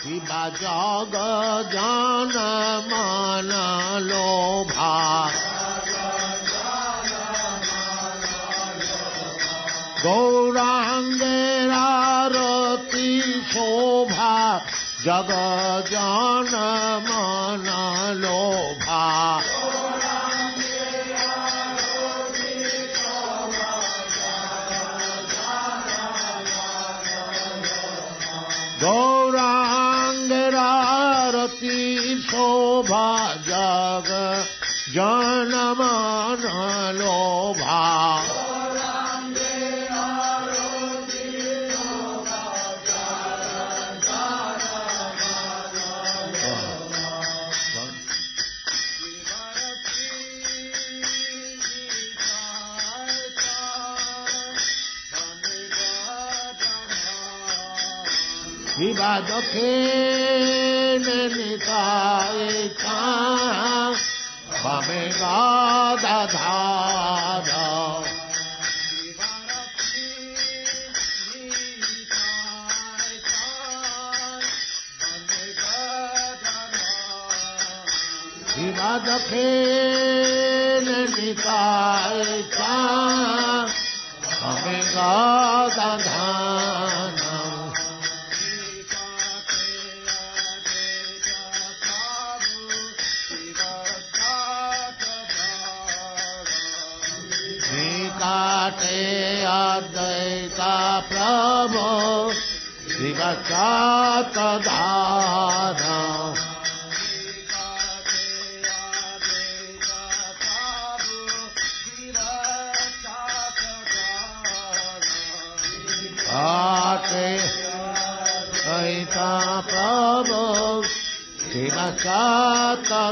शिवा जग जान मन लोभा गौरांगेरा रति शोभा जग जान मन लोभा गौरांगेरा रति शोभा जग जान मन लोभा शिवा दखे निताय भमे गाधाधा शिवा दखे निताय भमे गाधाधा अद्वैता प्रभो शिवचातधारा अद्वैता प्रभो शिवचातधारा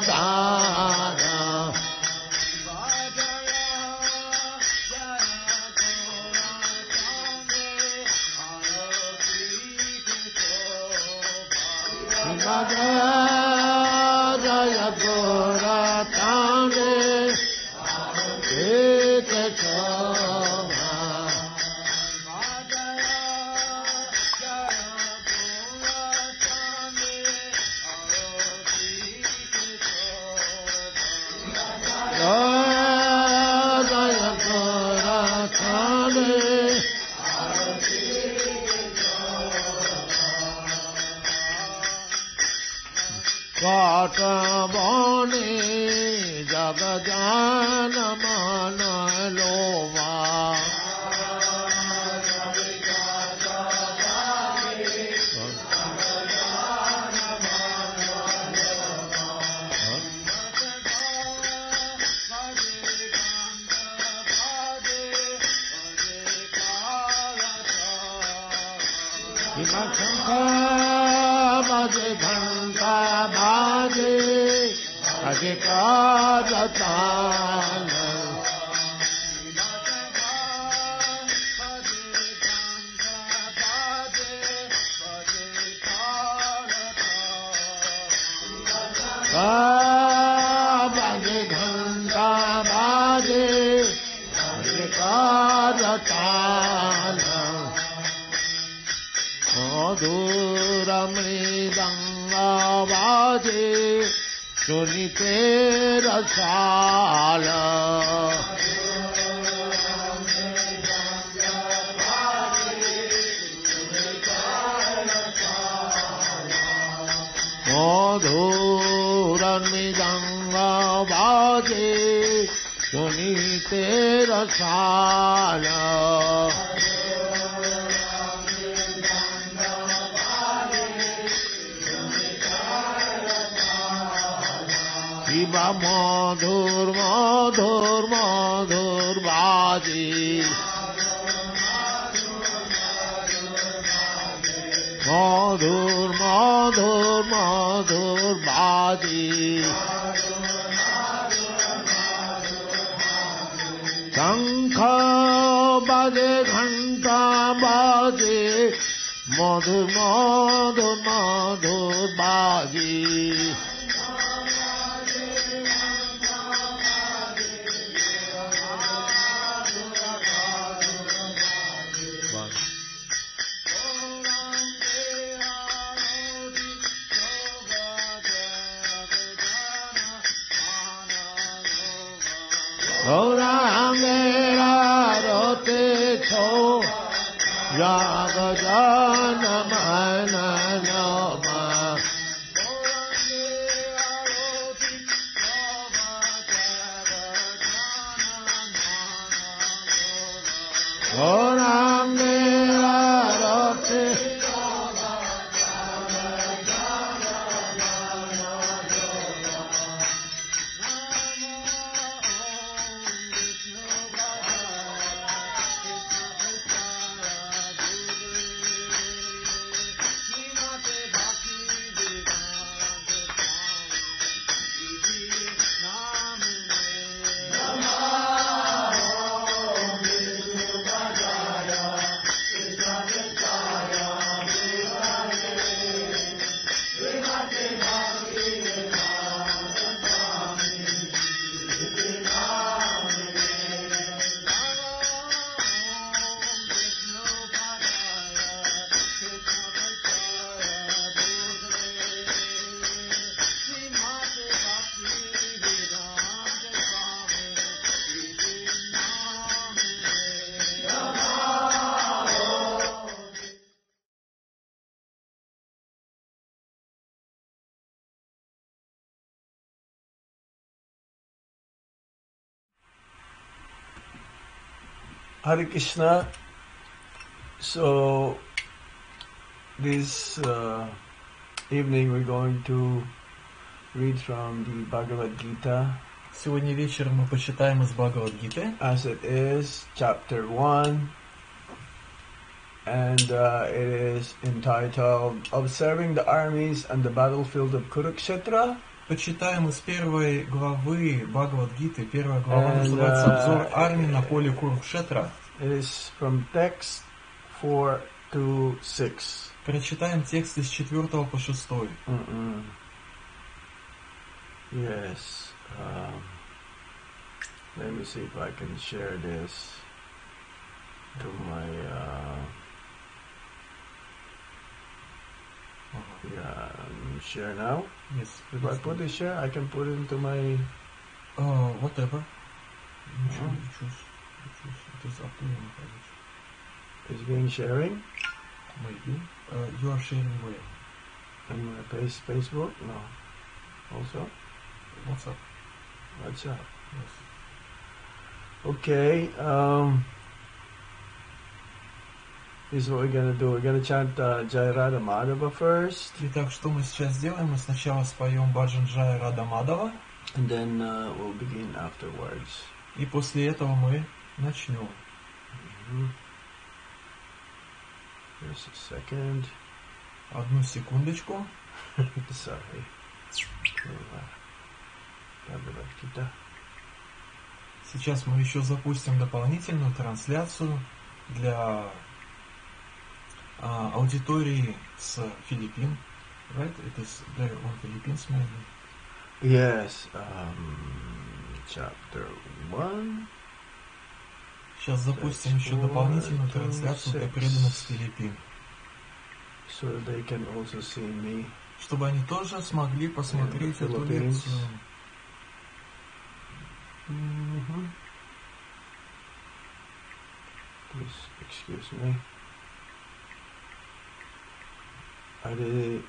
जय गोरताने एक क्षमा जय गोरताने काट बने जग जान मन लोभा बाजे घंटा बाजे अधिकार तान बाजे घंटा बाजे अधिकार तान मधुर मृदंगावाजे सुनिते रसाल मधुर मृदंगावाजे सुनिते रसाल शिवा मधुर मधुर मधुर बाजे मधुर मधुर मधुर बाजे शंख बाजे घंटा बाजे मधुर मधुर मधुर बाजे Dekho Raga Jana Mananama Oram Nirarati Hare Krishna. So this evening we're going to read from the Bhagavad Gita. Сегодня вечером мы почитаем из Бхагавад-гиты, As it is, chapter 1, and it is entitled Observing the Armies and the Battlefield of Kurukshetra. почитаем из первой главы Бхагавад-гиты. Первая глава And, называется «Обзор армии на поле Курукшетра». It is from text 4 to 6. Прочитаем текст из 4 по 6. Yes. Let me see if I can share this to my share now. Yes. If I put it share, I can put it into my Whatever. Ничего, choose. It is up to you. it's being sharing Maybe. You are sharing where? on my Facebook. No. Also, What's up? what's up? Yes. Okay. This is what we're gonna do. We're gonna chant Jai Radha Madhava first, Итак, что мы сейчас сделаем? Мы сначала споем Баджан Джая Рада Мадава, and then we'll begin afterwards. и после этого мы начнем. Just a second. Одну секундочку. Sorry. Bhagavad Gita. Сейчас мы еще запустим дополнительную трансляцию для аудитории с Филиппин. Right? It is there on Philippines maybe. Yes. Chapter 1. Сейчас запустим еще дополнительную трансляцию для преданных с Филиппин, So they can also see me. чтобы они тоже смогли посмотреть эту Philippines. лекцию. Please excuse me. Are they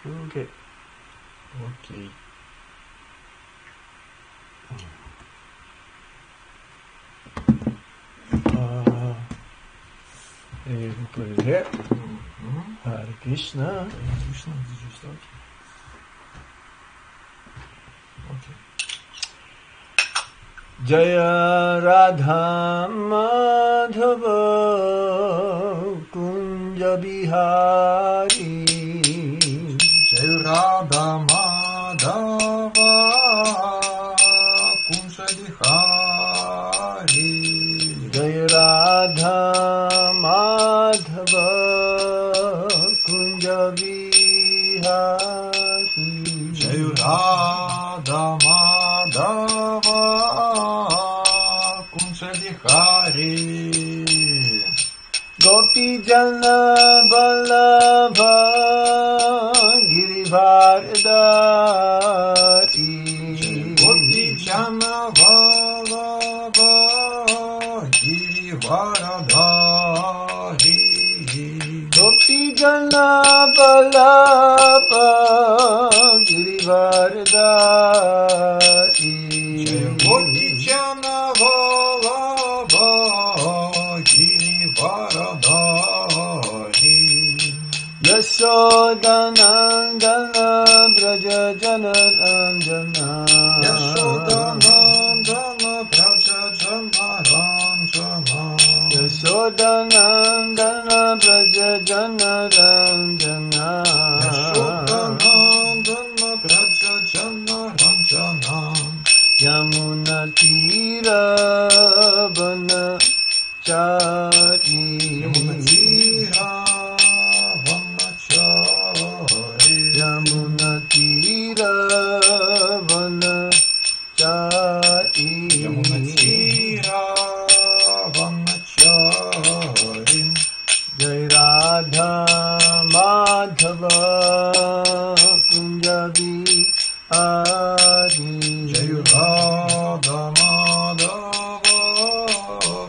Okay. Окей. You can put it here. Hare Krishna. Krishna, did you start? Okay. Jaya Radha Madhava Kunja Bihari. Jai Radha Madhava Kunja Bihari. Jaya Radha Madhava Kunja Bihari. Jai Radha Madhava Kunja Bihari. Gopi Jana Vallabha Girivardhari. Gopi Jana Vallabha Girivardhari. Gopi Jana Vallabha Girivardhari. Gopi Jana Vallabha Girivardhari. Yashodanandana Braja Jana Ranjana. Yashodanandana Braja Jana Ranjana. Yashodanandana Braja Jana Ranjana. Yashodanandana Braja Jana Ranjana. Yamuna Tira Vana Chari. Yamuna Tira Vana Chari. Yamuna Tira Vana Chari. Yamuna Tira Vana Chari. Jai Radha Madhava Kunjabi Hari. Jai Radha Madhava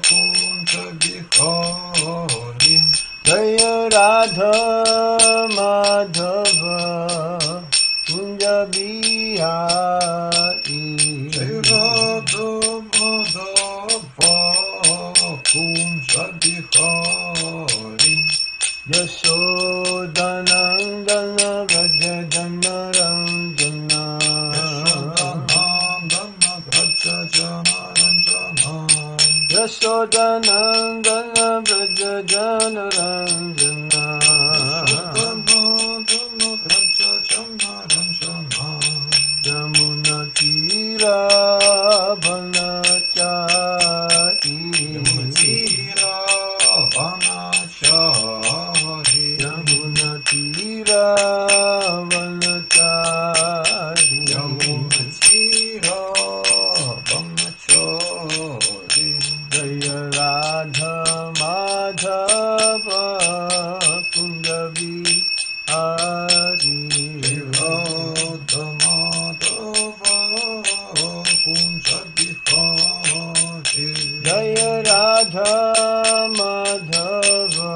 Kunja Bihari. Jai Radha Madhava Kunjabi Hari. Jai Radha Madhava Kunja Bihari. Yashodanandana Braja Jana Ranjana. Yashodanandana Braja Jana Ranjana. Yashodanandana Braja Jana Ranjana. Yashodanandana Braja Jana Ranjana. Yamuna Tira Vana Chari. Yamuna Tira Vana Chari. Yamuna Tira Vana Chari. Yamuna Tira Vana Chari. Jaya Radha Madhava Kunjabi Hari. Radha Madhava Kunja Bihari. Jaya Radha Madhava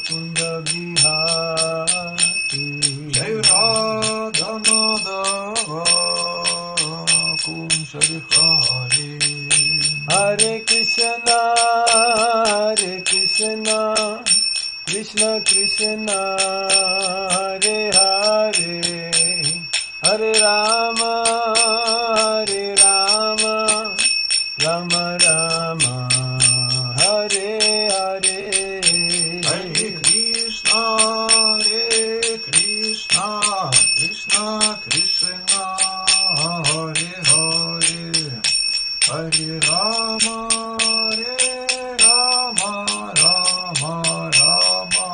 Kunjabi Hari. Jai Radha Madhava Kunja Bihari. Hare Krishna, Hare Krishna, Krishna Krishna, Hare Hare, Hare Rama, Hare Rama, Rama Rama, Hare Hare. Hare Krishna, Krishna Krishna, Hare Hare, Hare Rama, Rama Rama,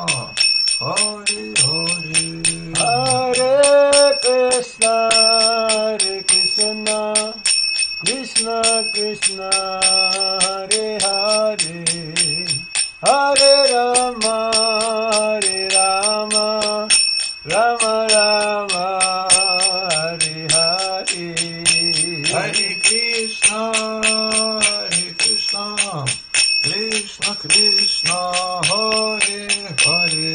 Hare Hare. Hare Krishna, Krishna Krishna, Hare Hare, Hare Rama, Rama Rama, Hare Hare. Hare Krishna, Krishna Krishna, Hare Hare,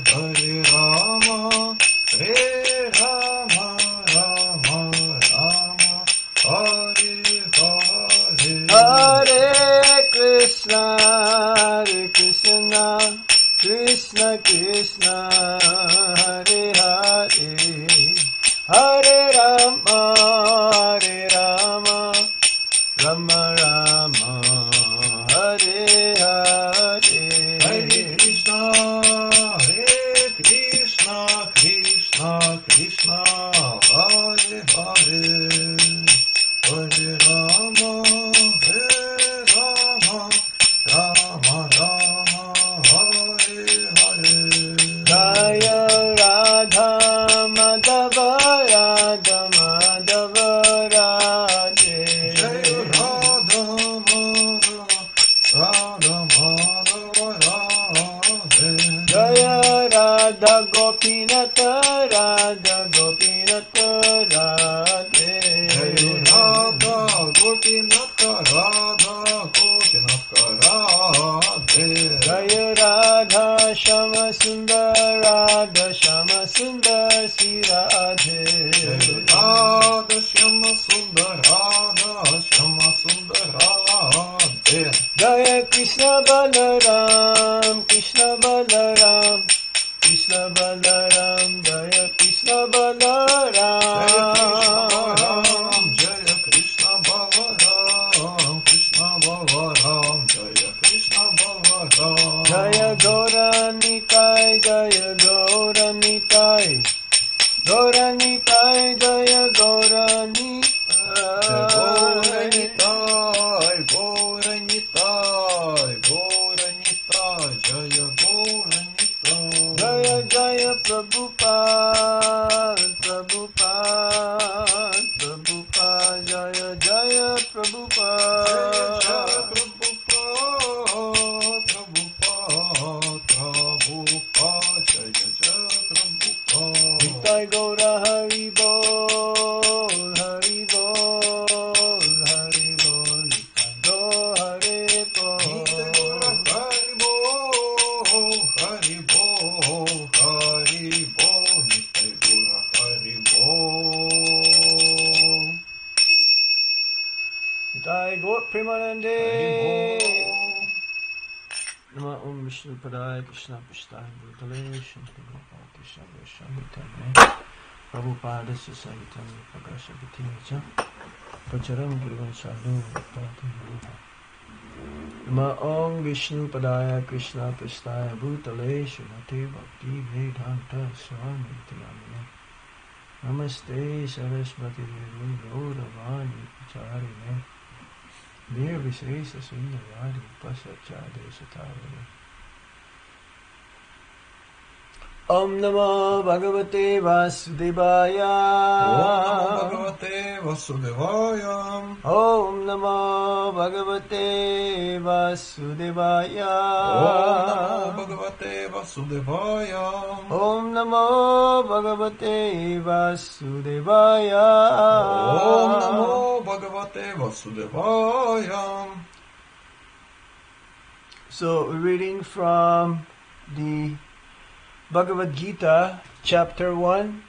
Hare Rama, Rama Rama, Hare Hare. Hare Krishna, Krishna Krishna, Hare Hare, Hare Rama, Rama Rama, Hare Hare. Hare Krishna, Krishna Krishna, Hare Hare, Hare Rama, Rama Rama, Hare Hare. Jaya Radha Madhava Radha Madhava Radhe. Jai Radha Madhava, Radha Madhava Radha Gopinata Radha Gopinata Radhe. Jai Radha Gopinatha Radha Gopinatha Radhe. Jai Radha Shama Sundar Radha Shama Sundar Sri Radhe. Jai Radha Shama Sundar Radha Shama Sundar Radhe. Jaya Krishna Balaram Krishna Balaram Krishna Balaram Jaya Krishna Balaram. Jaya Krishna Balaram Krishna Balaram Jaya Krishna Balaram. Jaya Gauranitai Jaya Gauranitai Gauranitai Jaya Gauranitai. Gauranitai, Gauranitai, Gauranitai, Jaya Gauranitai. Jaya Jaya Prabhupada, Prabhupada, Prabhupada, Jaya Jaya Prabhupada. Jaya Prabhupada, Prabhupada, Prabhupada, Jaya Jaya Prabhupada. Nitai Gaura Hari Bol, Hari Bol, Hari Bol, Nitai Gaura Hari Bol. Hari Bol, Hari Bol, Hari Bol, Nitai Gaura Hari Bol. Nitai Gaur Premanande. Hari Bol. Nama Om Vishnu Padaya Krishna Prasthaya Bhutale Shri Gopal Krishna Vaishnavitane Prabhupada Sasaitanya Prakasha Bhutinacha Pacharam Gurvan Sadhu Bhattati Rupa. Nama Om Vishnu Padaya Krishna Prasthaya Bhutale Shrimate Bhakti Vedanta Swami Namine Namaste Saraswati Devi Gauravani Pacharine Dear Visesa Sundarari Pasachade Satavare. Om Namo Bhagavate Vasudevaya. Om Namo Bhagavate Vasudevaya. Om Namo Bhagavate Vasudevaya. Om Namo Bhagavate Vasudevaya. So we're reading from the Bhagavad Gita, chapter 1,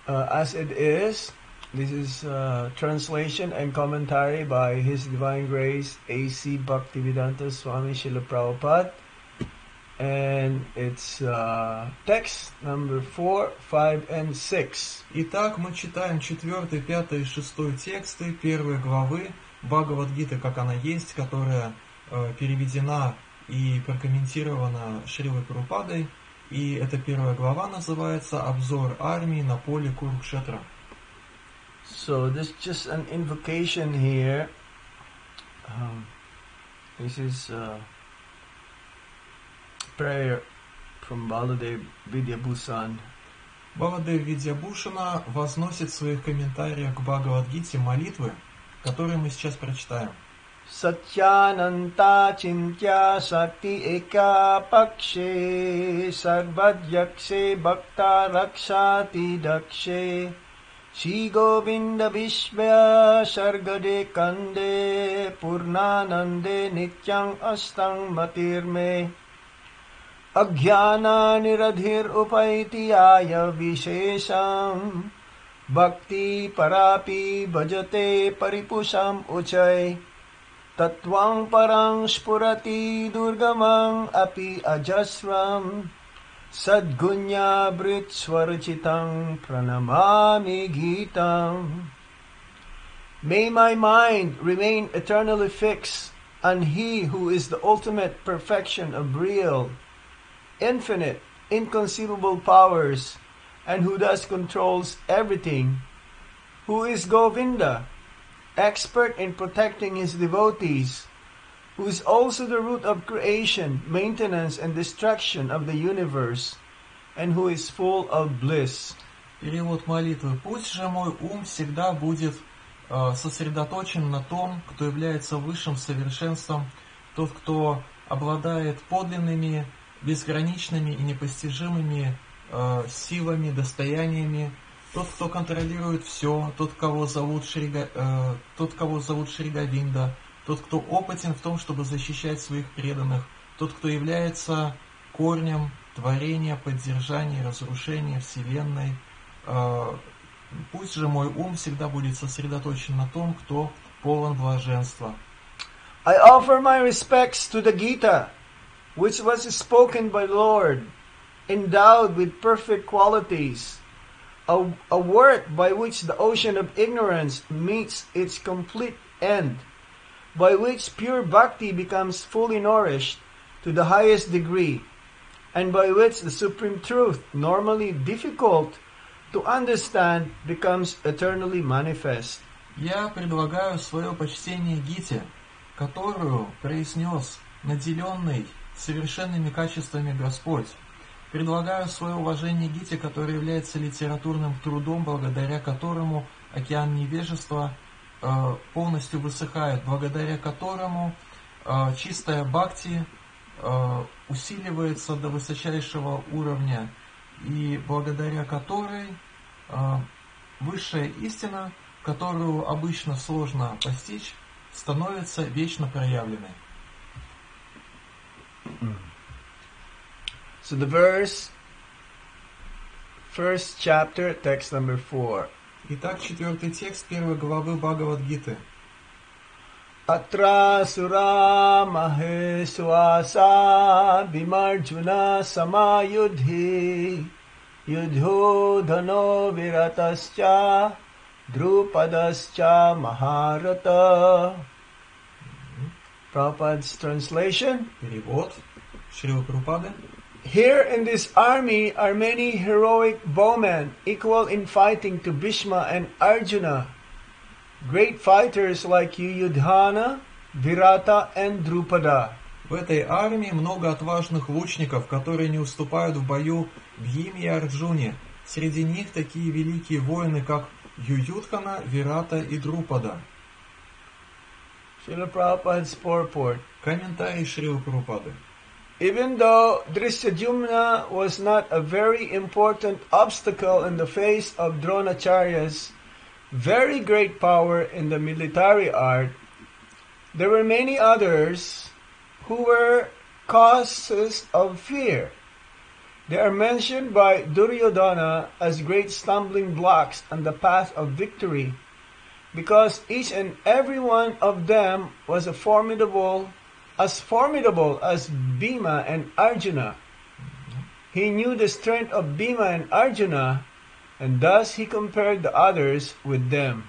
as it is. This is translation and commentary by His Divine Grace A.C. Bhaktivedanta Swami Srila Prabhupada. And it's text number 4, 5, and 6. Итак, мы читаем 4, 5 и 6 тексты 1 главы Бхагавад-гиты, как она есть, которая переведена и прокомментирована Шрилой Прабхупадой. И эта 1 глава называется «Обзор армии на поле Курукшетра». So this is just an invocation here. This is prayer from Baladev Vidyabhusan. Баладев Видьябушана возносит в своих комментариях к Бхагавад-гите молитвы, которые мы сейчас прочитаем. Satyananta chintya sakti eka pakshe sarvadyakshe bhakta rakshati dakshe Shri Govinda Vishvaya Sargade Kande Purnanande Nityang Astang Matirme Ajnana Niradhir Upaiti Aya Vishesham Bhakti Parapi Bhajate Paripusam Uchay Tattvang Parang Spurati Durgamang Api Ajasram Sadgunya Britswarchitang Pranamami Gitam. May my mind remain eternally fixed on He who is the ultimate perfection of real, infinite, inconceivable powers, and who thus controls everything, who is Govinda, expert in protecting his devotees, who is also the root of creation, maintenance, and destruction of the universe, and who is full of bliss. Перевод молитвы. Пусть же мой ум всегда будет сосредоточен на том, кто является высшим совершенством, тот, кто обладает подлинными безграничными и непостижимыми силами, достояниями. Тот, кто контролирует все, тот, кого зовут Шри Говинда, тот, кто опытен в том, чтобы защищать своих преданных, тот, кто является корнем творения, поддержания, разрушения Вселенной. Пусть же мой ум всегда будет сосредоточен на том, кто полон блаженства. I offer my respects to the Gita, which was spoken by Lord, endowed with perfect qualities, a work by which the ocean of ignorance meets its complete end, by which pure bhakti becomes fully nourished to the highest degree, and by which the supreme truth, normally difficult to understand, becomes eternally manifest. Я предлагаю свое почтение Гите, которую произнес наделенный совершенными качествами Господь. Предлагаю свое уважение Гите, который является литературным трудом, благодаря которому океан невежества полностью высыхает, благодаря которому чистая бхакти усиливается до высочайшего уровня, и благодаря которой высшая истина, которую обычно сложно постичь, становится вечно проявленной. So the verse, first chapter, text number 4. Итак, 4 текст 1 главы Бхагавад-гиты. Atra sura maheswasa bimarjuna samayudhi yudho dhano viratascha drupadascha maharata. Prabhupada's translation. Перевод Шрилы Прабхупады. Here in this army are many heroic bowmen, equal in fighting to Bhishma and Arjuna, great fighters like Yudhana, Virata and Drupada. В этой армии много отважных лучников, которые не уступают в бою Бхиме и Арджуне. Среди них такие великие воины, как Ююдхана, Вирата и Друпада. Srila Prabhupada's purport. Комментарий Шрилы Прабхупады. Even though Drishyadhyumna was not a very important obstacle in the face of Dronacharya's very great power in the military art, there were many others who were causes of fear. They are mentioned by Duryodhana as great stumbling blocks on the path of victory, because each and every one of them was as formidable as Bhima and Arjuna. He knew the strength of Bhima and Arjuna, and thus he compared the others with them.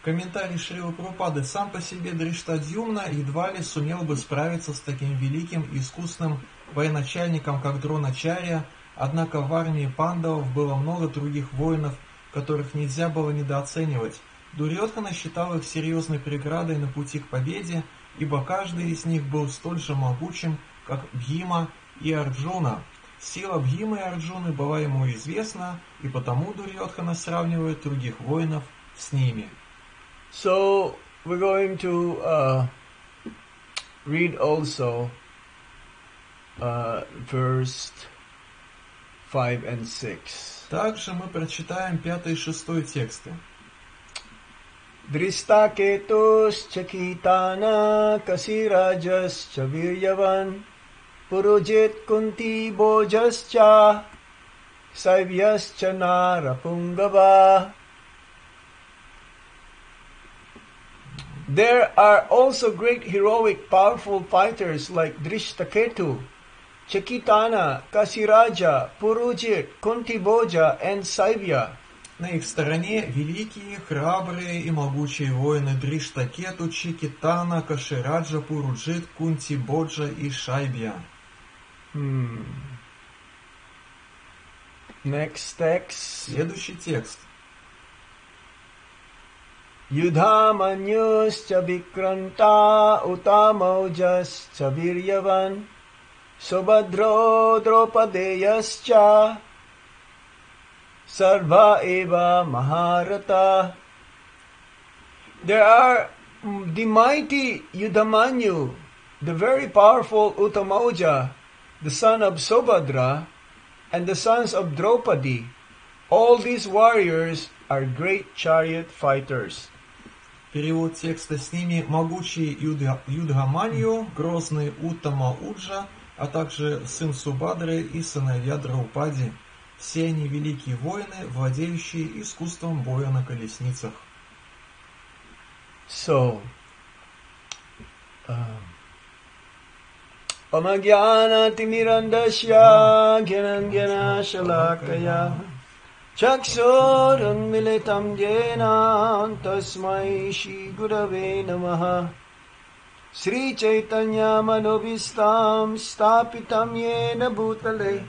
Комментарий Шрилы Прабхупады. Сам по себе Дриштадьюмна едва ли сумел бы справиться с таким великим и искусным военачальником, как Дроначарья, однако в армии пандавов было много других воинов, которых нельзя было недооценивать. Дурьодхана считал их серьезной преградой на пути к победе, ибо каждый из них был столь же могучим, как Бхима и Арджуна. Сила Бхимы и Арджуны была ему известна, и потому Дурьодхана сравнивает других воинов с ними. So we're going to read also verse 5 and 6. Также мы прочитаем 5 и 6 тексты. Dristaketus chakitana kasirajas chaviryavan purujit kunti bojascha saivyascha narapungava. There are also great heroic powerful fighters like Drishtaketu, Chakitana, Kasiraja, Purujit, Kuntiboja and Saivya. На их стороне великие, храбрые и могучие воины Дриштакету, Чикитана, Кашираджа, Пуруджит, Кунтибоджа и Шайбья. Next text. Следующий текст. Yudhamanyuscha vikranta utamaujaschcha viryavan Subhadro dropadeyascha Sarva eva maharata. There are the mighty Yudhamanyu, the very powerful Utamauja, the son of Sobhadra, and the sons of Draupadi. All these warriors are great chariot fighters. Перевод текста: с ними могучий Юдхаманью, грозный Уттама Уджа, а также сын Субадры и сыновья Драупади. Все они великие воины, владеющие искусством боя на колесницах. So, Amagyanatirandasya Gyanangana Shalakaya Chakshurun Militam Jena Tasmai Shri Gurave Namaha Sri Chaitanya Manobhistam Stapitam Yena Bhutale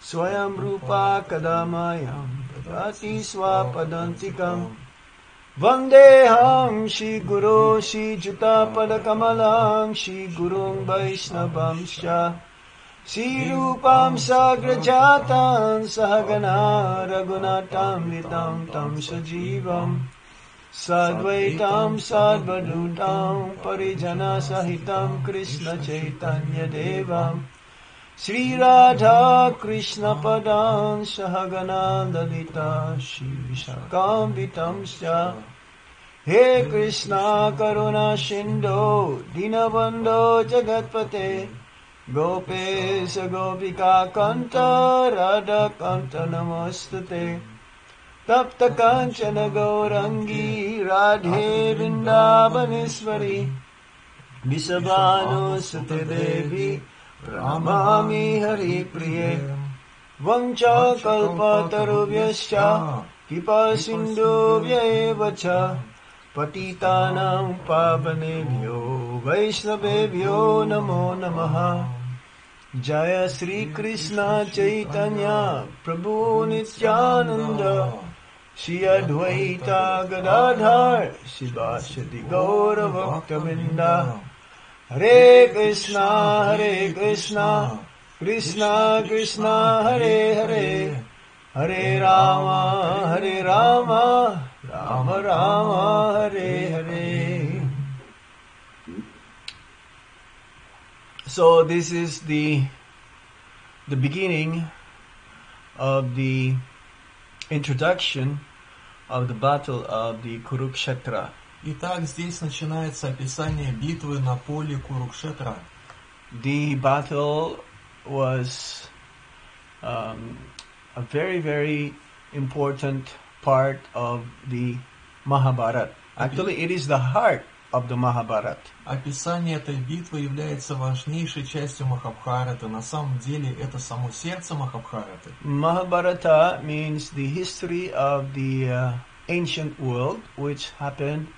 Swayam Rupa Kadamayam Tati Swapadantikam Vandeham Shri Guru Shri Juta Padakamalam Shri Gurung Vaishnavamscha Shri Rupam Sagrajatan Sahagana Raghunatam Vitam Tam Sajivam Sadvaitam Sadvadutam Parijana Sahitam Krishna Chaitanya Devam Sri Radha Krishna Padan Sahagana Dalita Shri Vishakam Vitamsya He Krishna Karuna Shindo Dinabandho Jagatpate Gopesa Gopika Kanta Radha Kanta Namastate Tapta Kanchana Gaurangi Radhe Vrindabaneswari Visabhanu Sute Devi Pranamami Hari Priye Vancha Kalpatarubhyascha Kipa Sindhubhya Evacha Patitanam Pavanebhyo Vaishnavebhyo Namo Namaha Jaya Sri Krishna Chaitanya Prabhu Nityananda Shri Advaita Gadadhar Shivasati Gaura Bhaktavinda Hare Krishna Krishna Krishna Hare Hare Hare Rama Rama Rama Hare Hare. So this is the beginning of the introduction of the battle of the Kurukshetra. Итак, здесь начинается описание битвы на поле Курукшетра. The battle was a very, very important part of the Mahabharata. Actually, it is the heart of the Mahabharata. Описание этой битвы является важнейшей частью Махабхараты. На самом деле, это само сердце Махабхараты. Mahabharata means the history of the ancient world, which happened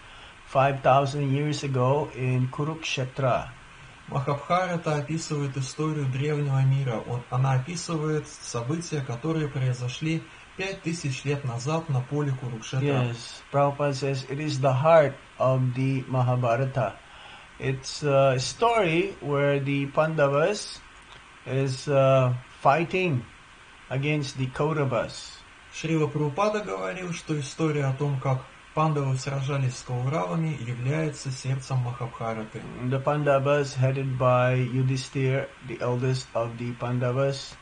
5,000 years ago in Kurukshetra. Махабхарата описывает историю древнего мира. Она описывает события, которые произошли 5000 лет назад на поле Курукшетра. Yes, Prabhupada says it is the heart of the Mahabharata. It's a story where the Pandavas is fighting against the Kauravas. Шрила Прабхупада говорил, что история о том, как пандавы сражались с Кауравами, является сердцем Махабхараты. The Pandavas headed by Yudhishthira, the eldest of the Pandavas.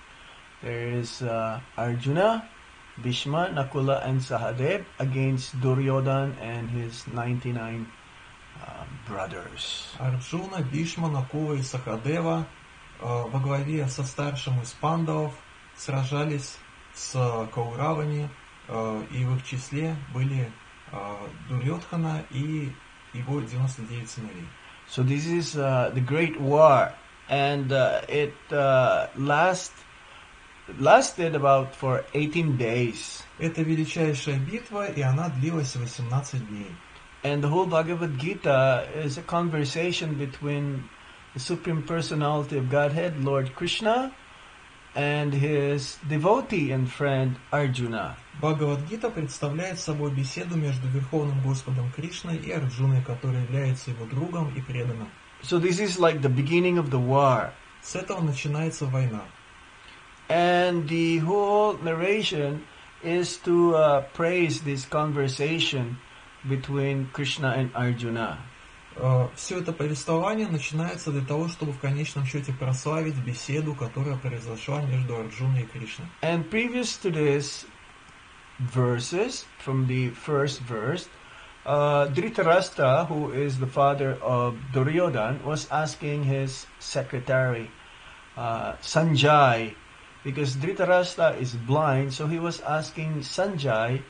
There is Arjuna, Bhishma, Nakula, and Sahadev against Duryodhan and his 99 brothers. Арджуна, Бишма, Накула и Сахадева во главе со старшим из пандавов сражались с Кауравами, и в их числе были Дурьодхана и его 99 сыновей. So this is the great war, and it lasted about for 18 days. Это величайшая битва, и она длилась 18 дней. And the whole Bhagavad Gita is a conversation between the Supreme Personality of Godhead, Lord Krishna, and his devotee and friend Arjuna. Бхагавад-гита представляет собой беседу между Верховным Господом Кришной и Арджуной, который является его другом и преданным. So this is like the beginning of the war. С этого начинается война. And the whole narration is to praise this conversation between Krishna and Arjuna. Все это повествование начинается для того, чтобы в конечном счете прославить беседу, которая произошла между Арджуной и Кришной. And previous to this verses, from the first verse, Dhritarashtra, who is the father of Duryodhana, was asking his secretary, Sanjay, because Dhritarashtra is blind, so he was asking Sanjay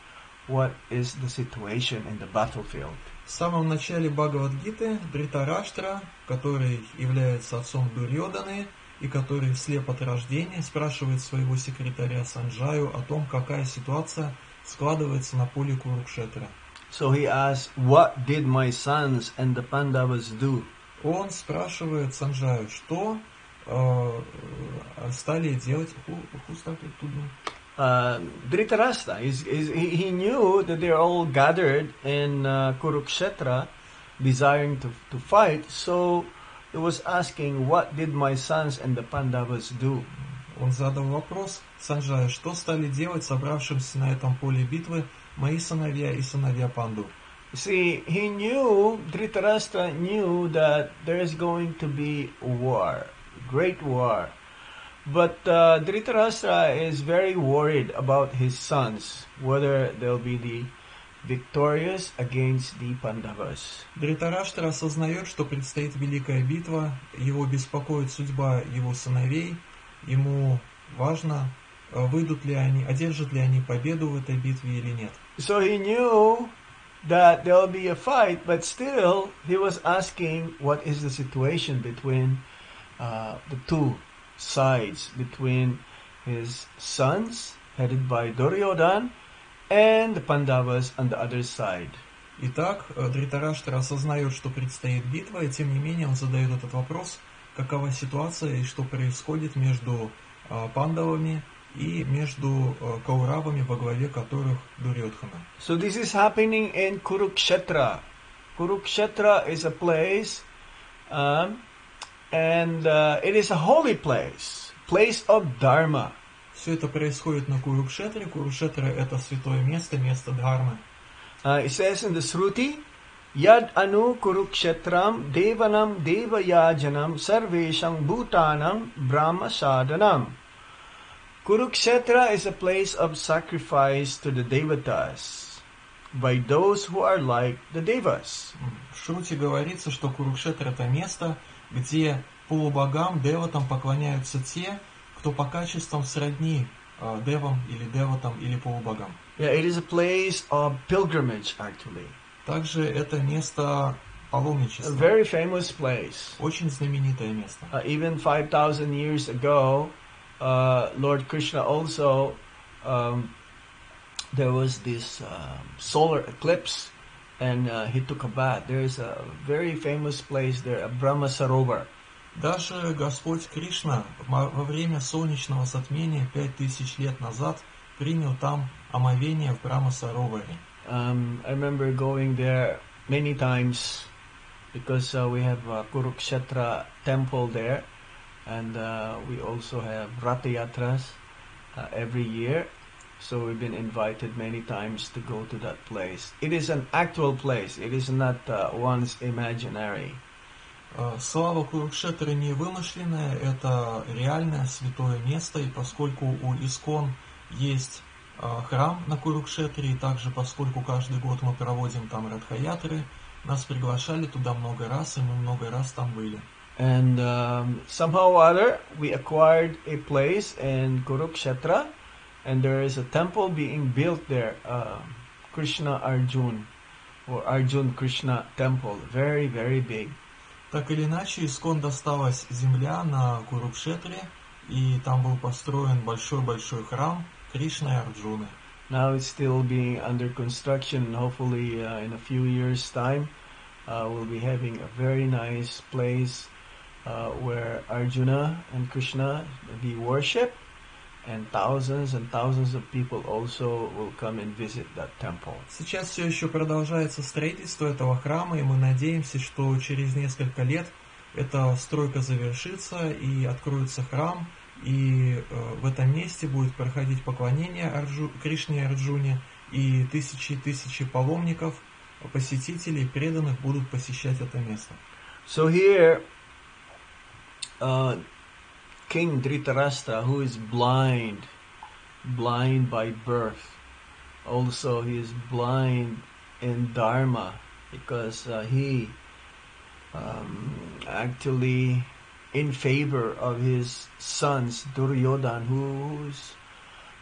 what is the situation in the battlefield. В самом начале Бхагавад-гиты Дритараштра, который является отцом Дурьоданы и который слеп от рождения, спрашивает своего секретаря Санджаю о том, какая ситуация складывается на поле Курукшетра. So he asked, what did my sons and the Pandavas do? Он спрашивает Санджаю, что стали делать... Who started to do? Dhritarashtra, he knew that they're all gathered in Kurukshetra, desiring to fight, so he was asking, what did my sons and the Pandavas do? Он задал вопрос Санджаю, что стали делать собравшимся на этом поле битвы мои сыновья и сыновья Панду. See, Dhritarashtra knew that there is going to be war, great war. But Dhritarashtra is very worried about his sons, whether they'll be the victorious against the Pandavas. Дритараштра осознает, что предстоит великая битва, его беспокоит судьба его сыновей, ему важно, выйдут ли они, одержат ли они победу в этой битве или нет. So he knew that there'll be a fight, but still he was asking what is the situation between the two sides, between his sons, headed by Duryodhana, and the Pandavas on the other side. Итак, Дритараштра осознает, что предстоит битва, и тем не менее он задает этот вопрос, какова ситуация и что происходит между пандавами и между кауравами, во главе которых Дурьодхана. So this is happening in Kurukshetra. Kurukshetra is a place, and it is a holy place of Dharma. Все это происходит на Курукшетре. Курукшетра — это святое место, место Дхармы. It says in the Shruti, Yad anu Kurukshetram devanam devayajanam sarvesham bhutanam brahma sadhanam. Kurukshetra is a place of sacrifice to the devatas by those who are like the devas. В Шрути говорится, что Курукшетра — это место, где полубогам, деватам поклоняются те, кто по качествам сродни девам или деватам или полубогам. Yeah, it is a place of pilgrimage actually. Также это место A паломничества. very famous place. Очень знаменитое место. Even 5,000 years ago, Lord Krishna also, there was this solar eclipse, and he took a bath. There is a very famous place there, a Brahma Sarovar. Даже Господь Кришна во время солнечного затмения 5000 лет назад принял там омовение в Брахма-сароваре. I remember going there many times because we have Kurukshetra temple there, and we also have Ratha Yatras every year. So we've been invited many times to go to that place. It is an actual place. It is not one's imaginary. Слава Курукшетры не вымышленная, это реальное святое место, и поскольку у Искон есть храм на Курукшетре, и также поскольку каждый год мы проводим там Радха-ятры, нас приглашали туда много раз, и мы много раз там были. And somehow or other, we acquired a place in Kurukshetra, and there is a temple being built there, Krishna Arjun, or Arjun Krishna temple, very, very big. Так или иначе, Искон досталась земля на Курукшетре, и там был построен большой-большой храм Кришны и Арджуны. Now it's still being under construction, and hopefully in a few years' time, we'll be having a very nice place where Arjuna and Krishna be worshipped, and thousands of people also will come and visit that temple. Сейчас все еще продолжается строительство этого храма, и мы надеемся, что через несколько лет эта стройка завершится и откроется храм, и в этом месте будет проходить поклонение Кришне и Арджуне, и тысячи паломников посетителей, преданных, будут посещать это место. So here, King Dhritarashtra, who is blind by birth, also he is blind in Dharma, because he actually in favor of his sons Duryodhan, who's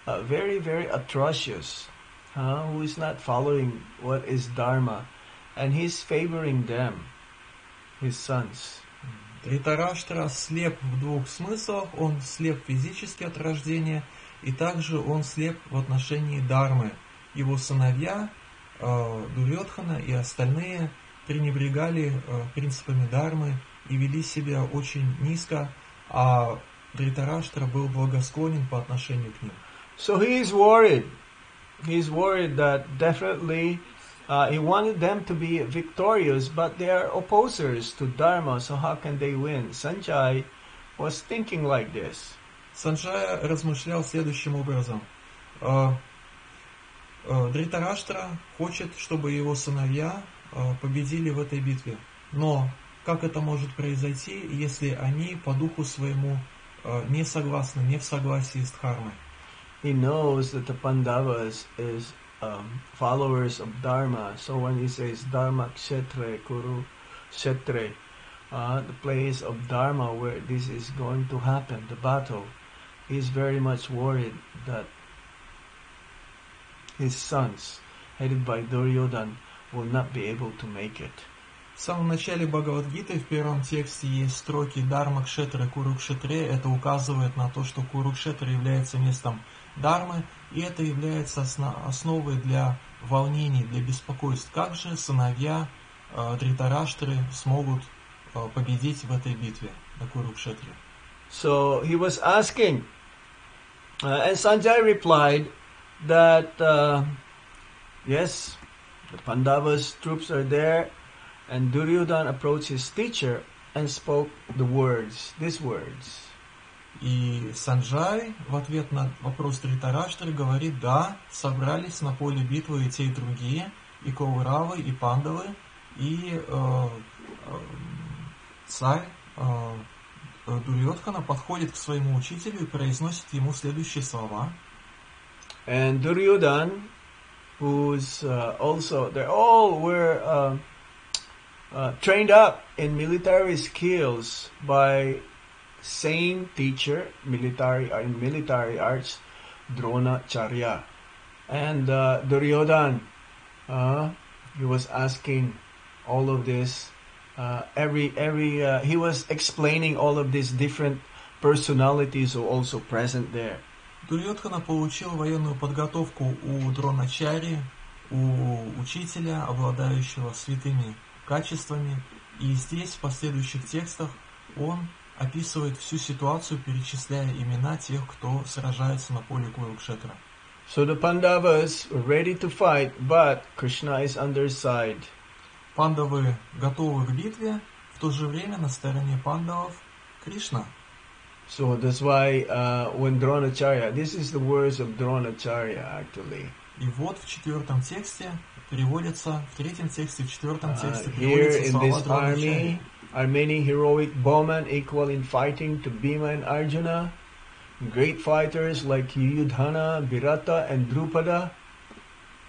very, very atrocious, who is not following what is Dharma, and he's favoring them, his sons. Дритараштра слеп в двух смыслах. Он слеп физически от рождения, и также он слеп в отношении Дharмы. Его сыновья, Дурьодхана и остальные, пренебрегали принципами Дharмы и вели себя очень низко, а Дритараштра был благосклонен по отношению к ним. So he is worried. He's worried that definitely he wanted them to be victorious, but they are opposers to Dharma, so how can they win? Sanjay was thinking like this. Санджая размышлял следующим образом. Дритараштра хочет, чтобы его сыновья победили в этой битве. Но как это может произойти, если они по духу своему не согласны, не в согласии с Дхармой? He knows that the Pandavas is followers of Dharma. So when he says Dharma Kshetre, Kuru Kshetre, the place of Dharma where this is going to happen, the battle, he's very much worried that his sons, headed by Duryodhan, will not be able to make it. В самом начале Бхагавад-гиты в первом тексте есть строки Дharma Kshetra, Kuru Kshetre. Это указывает на то, что Курукшетра является местом Дharмы, и это является основой для волнений, для беспокойств. Как же сыновья Дритараштры смогут победить в этой битве на Курукшетре? So he was asking, and Sanjay replied that yes, the Pandavas' troops are there, and Duryodhan approached his teacher and spoke these words. И Санджай в ответ на вопрос Дритараштры говорит: да, собрались на поле битвы и те, и другие, и Кауравы, и Пандавы, и царь Дурьодхана подходит к своему учителю и произносит ему следующие слова. And Duryodhan, who's also, they all were trained up in military skills by same teacher, in military arts, Dronacharya. And Duryodhan, he was asking all of this. He was explaining all of these different personalities who are also present there. Дурьодхана получил военную подготовку у Дроначари, у учителя, обладающего святыми качествами. И здесь, в последующих текстах, он описывает всю ситуацию, перечисляя имена тех, кто сражается на поле Курукшетра. So the Pandavas were ready to fight, but Krishna is on their side. Пандавы готовы к битве, в то же время на стороне пандавов Кришна. So that's why when Dronacharya, this is the words of Dronacharya actually. И вот в четвертом тексте переводится, в третьем тексте, в четвертом тексте Here переводятся in слова this Дроначари. army are many heroic bowmen equal in fighting to Bhima and Arjuna, great fighters like Yudhana, Virata and Drupada.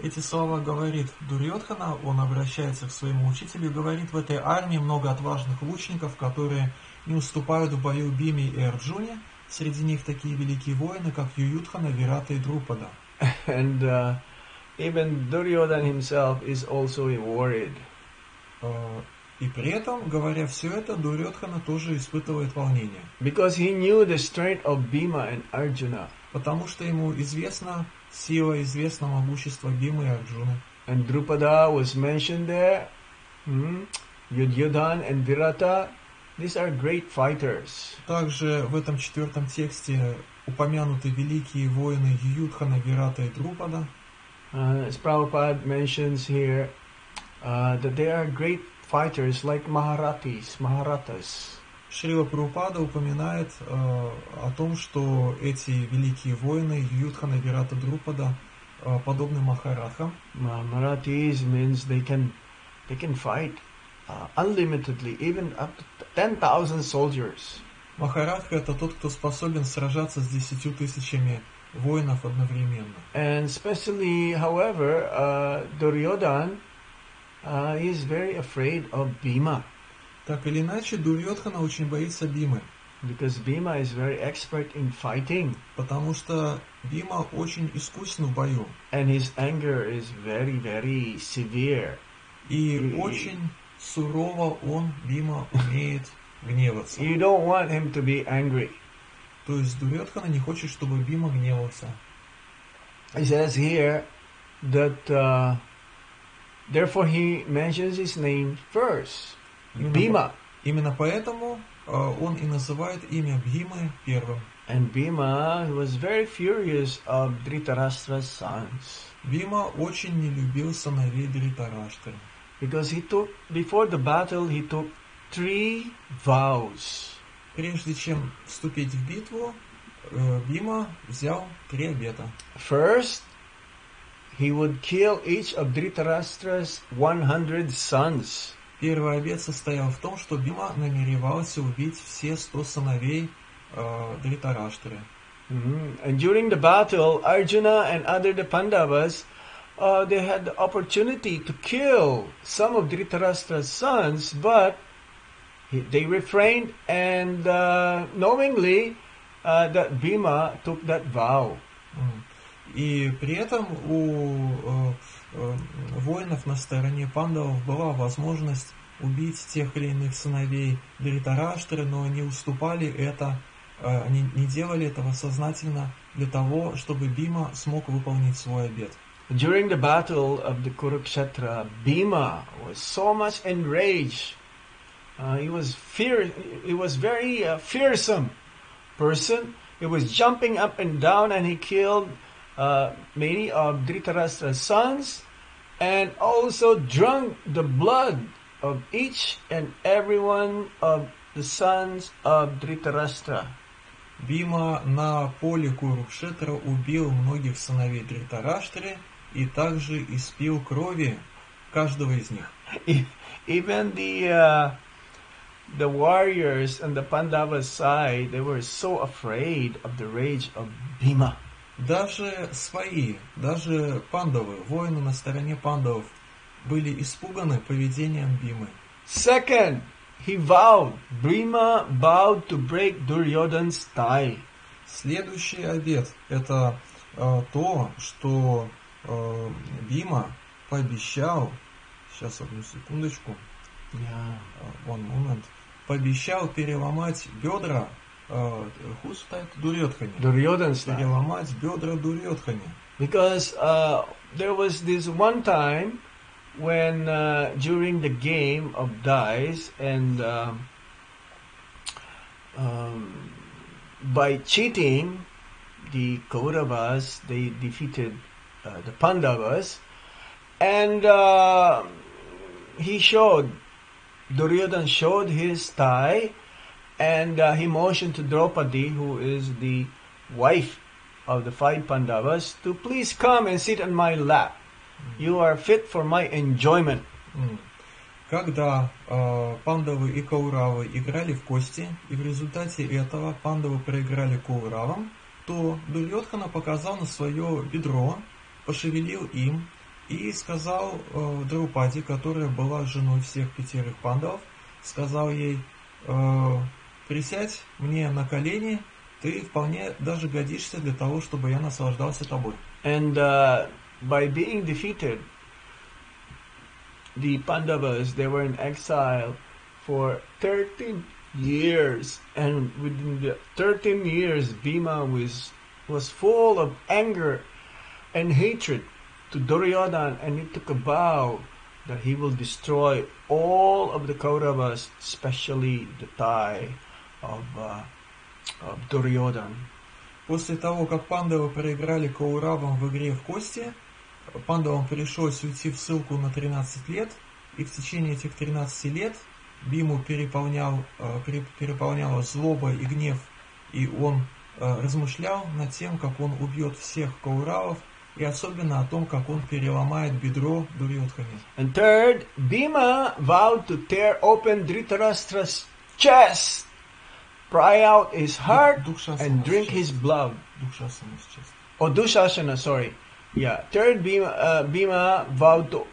Эти слова говорит Дурьодхана, он обращается к своему учителю и говорит: в этой армии много отважных лучников, которые не уступают в бою Биме и Арджуне. Среди них такие великие воины, как Ююдхана, Вирата и Друпада. And even Duryodhan himself is also worried. И при этом, говоря все это, Дурьодхана тоже испытывает волнение. Because he knew the strength of Bhima and Arjuna. Потому что ему известна сила, известно могущество Бимы и Арджуны. And Drupada was mentioned there. Yuddhan and Virata, these are great fighters. Также в этом четвертом тексте упомянуты великие воины Ююдхана, Вирата и Друпада. As Prabhupada mentions here, that they are great fighters like Maharatas. Шрила Прабхупада упоминает о том, что эти великие воины Ююдхана, Вирата, Друпада подобны Махарадхам. Marathis means they can fight unlimitedly, even up to 10,000 soldiers. Махарадха — это тот, кто способен сражаться с 10 тысячами воинов одновременно. And especially, however, Duryodhan is very afraid of Bhima, Так или иначе, Дурьодхана очень боится Бимы, because Bhima is very expert in fighting, потому что Бима очень искусен в бою and his anger is very, very severe. и очень сурово Бима умеет гневаться. You don't want him to be angry. То есть Дурьодхана не хочет, чтобы Бима гневался. He says here that therefore he mentions his name first, Bhima. Именно поэтому он и называет имя Бхимы первым. And Bhima was very furious of Dhritarashtra's sons, Бима очень не любил сыновей Дритараштры, because before the battle he took 3 vows. Прежде чем вступить в битву, Бима взял 3 обета. First, he would kill each of Dhritarashtra's 100 sons. Первый обет состоял в том, что Бима намеревался убить все 100 сыновей Дритараштры. And during the battle, Arjuna and other the Pandavas, they had the opportunity to kill some of Dhritarashtra's sons, but they refrained, and knowingly that Bhima took that vow. И при этом у воинов на стороне пандавов была возможность убить тех или иных сыновей Дритараштры, но они уступали это, они не делали этого сознательно для того, чтобы Бима смог выполнить свой обет. During the battle of the Kurukshetra, Bhima was so much enraged. He was very fearsome person. He was jumping up and down, and he killed many of Dhritarashtra's sons, and also drank the blood of each and every one of the sons of Dhritarashtra. Бима на поле Курукшетра убил многих сыновей Дритараштры и также испил крови каждого из них. Even the warriors on the Pandava side, they were so afraid of the rage of Bhima. Даже пандавы, воины на стороне пандавов, были испуганы поведением Бимы. Second, Bhima vowed to break Duryodhan's tie. Следующий обет – это то, что Бима пообещал, сейчас одну секундочку, one moment, пообещал переломать бедра Дурьодхане. Переломать бедра Дурьодхане. Because there was this one time when during the game of dice, and by cheating, the Kauravas, they defeated the Pandavas, and Duryodhan showed his tie, and he motioned to Draupadi, who is the wife of the 5 Pandavas, to please come and sit on my lap. You are fit for my enjoyment. Когда пандавы и кауравы играли в кости, и в результате этого пандавы проиграли кауравам, то Дурьодхана показал на свое бедро, пошевелил им и сказал Драупади, которая была женой всех 5 пандавов, сказал ей: присядь мне на колени, ты вполне даже годишься для того, чтобы я наслаждался тобой. And by being defeated, the Pandavas, they were in exile for 13 years, and within the 13 years, Bhima was full of anger and hatred to Duryodhan, and he took a vow that he will destroy all of the Kauravas, especially the thigh of Duryodhan. После того, как пандавы проиграли кауравам в игре в кости, пандавам пришлось уйти в ссылку на 13 лет, и в течение этих 13 лет Биму переполняла злоба и гнев, и он размышлял над тем, как он убьет всех кауравов, и особенно о том, как он переломает бедро Дурьодхане. And third, Bhima vowed to tear open Dhritarashtra's chest, pry out his heart, and drink his blood. Дукшасана сейчас. Oh, Dushasana, sorry. Yeah, third Bhima vowed to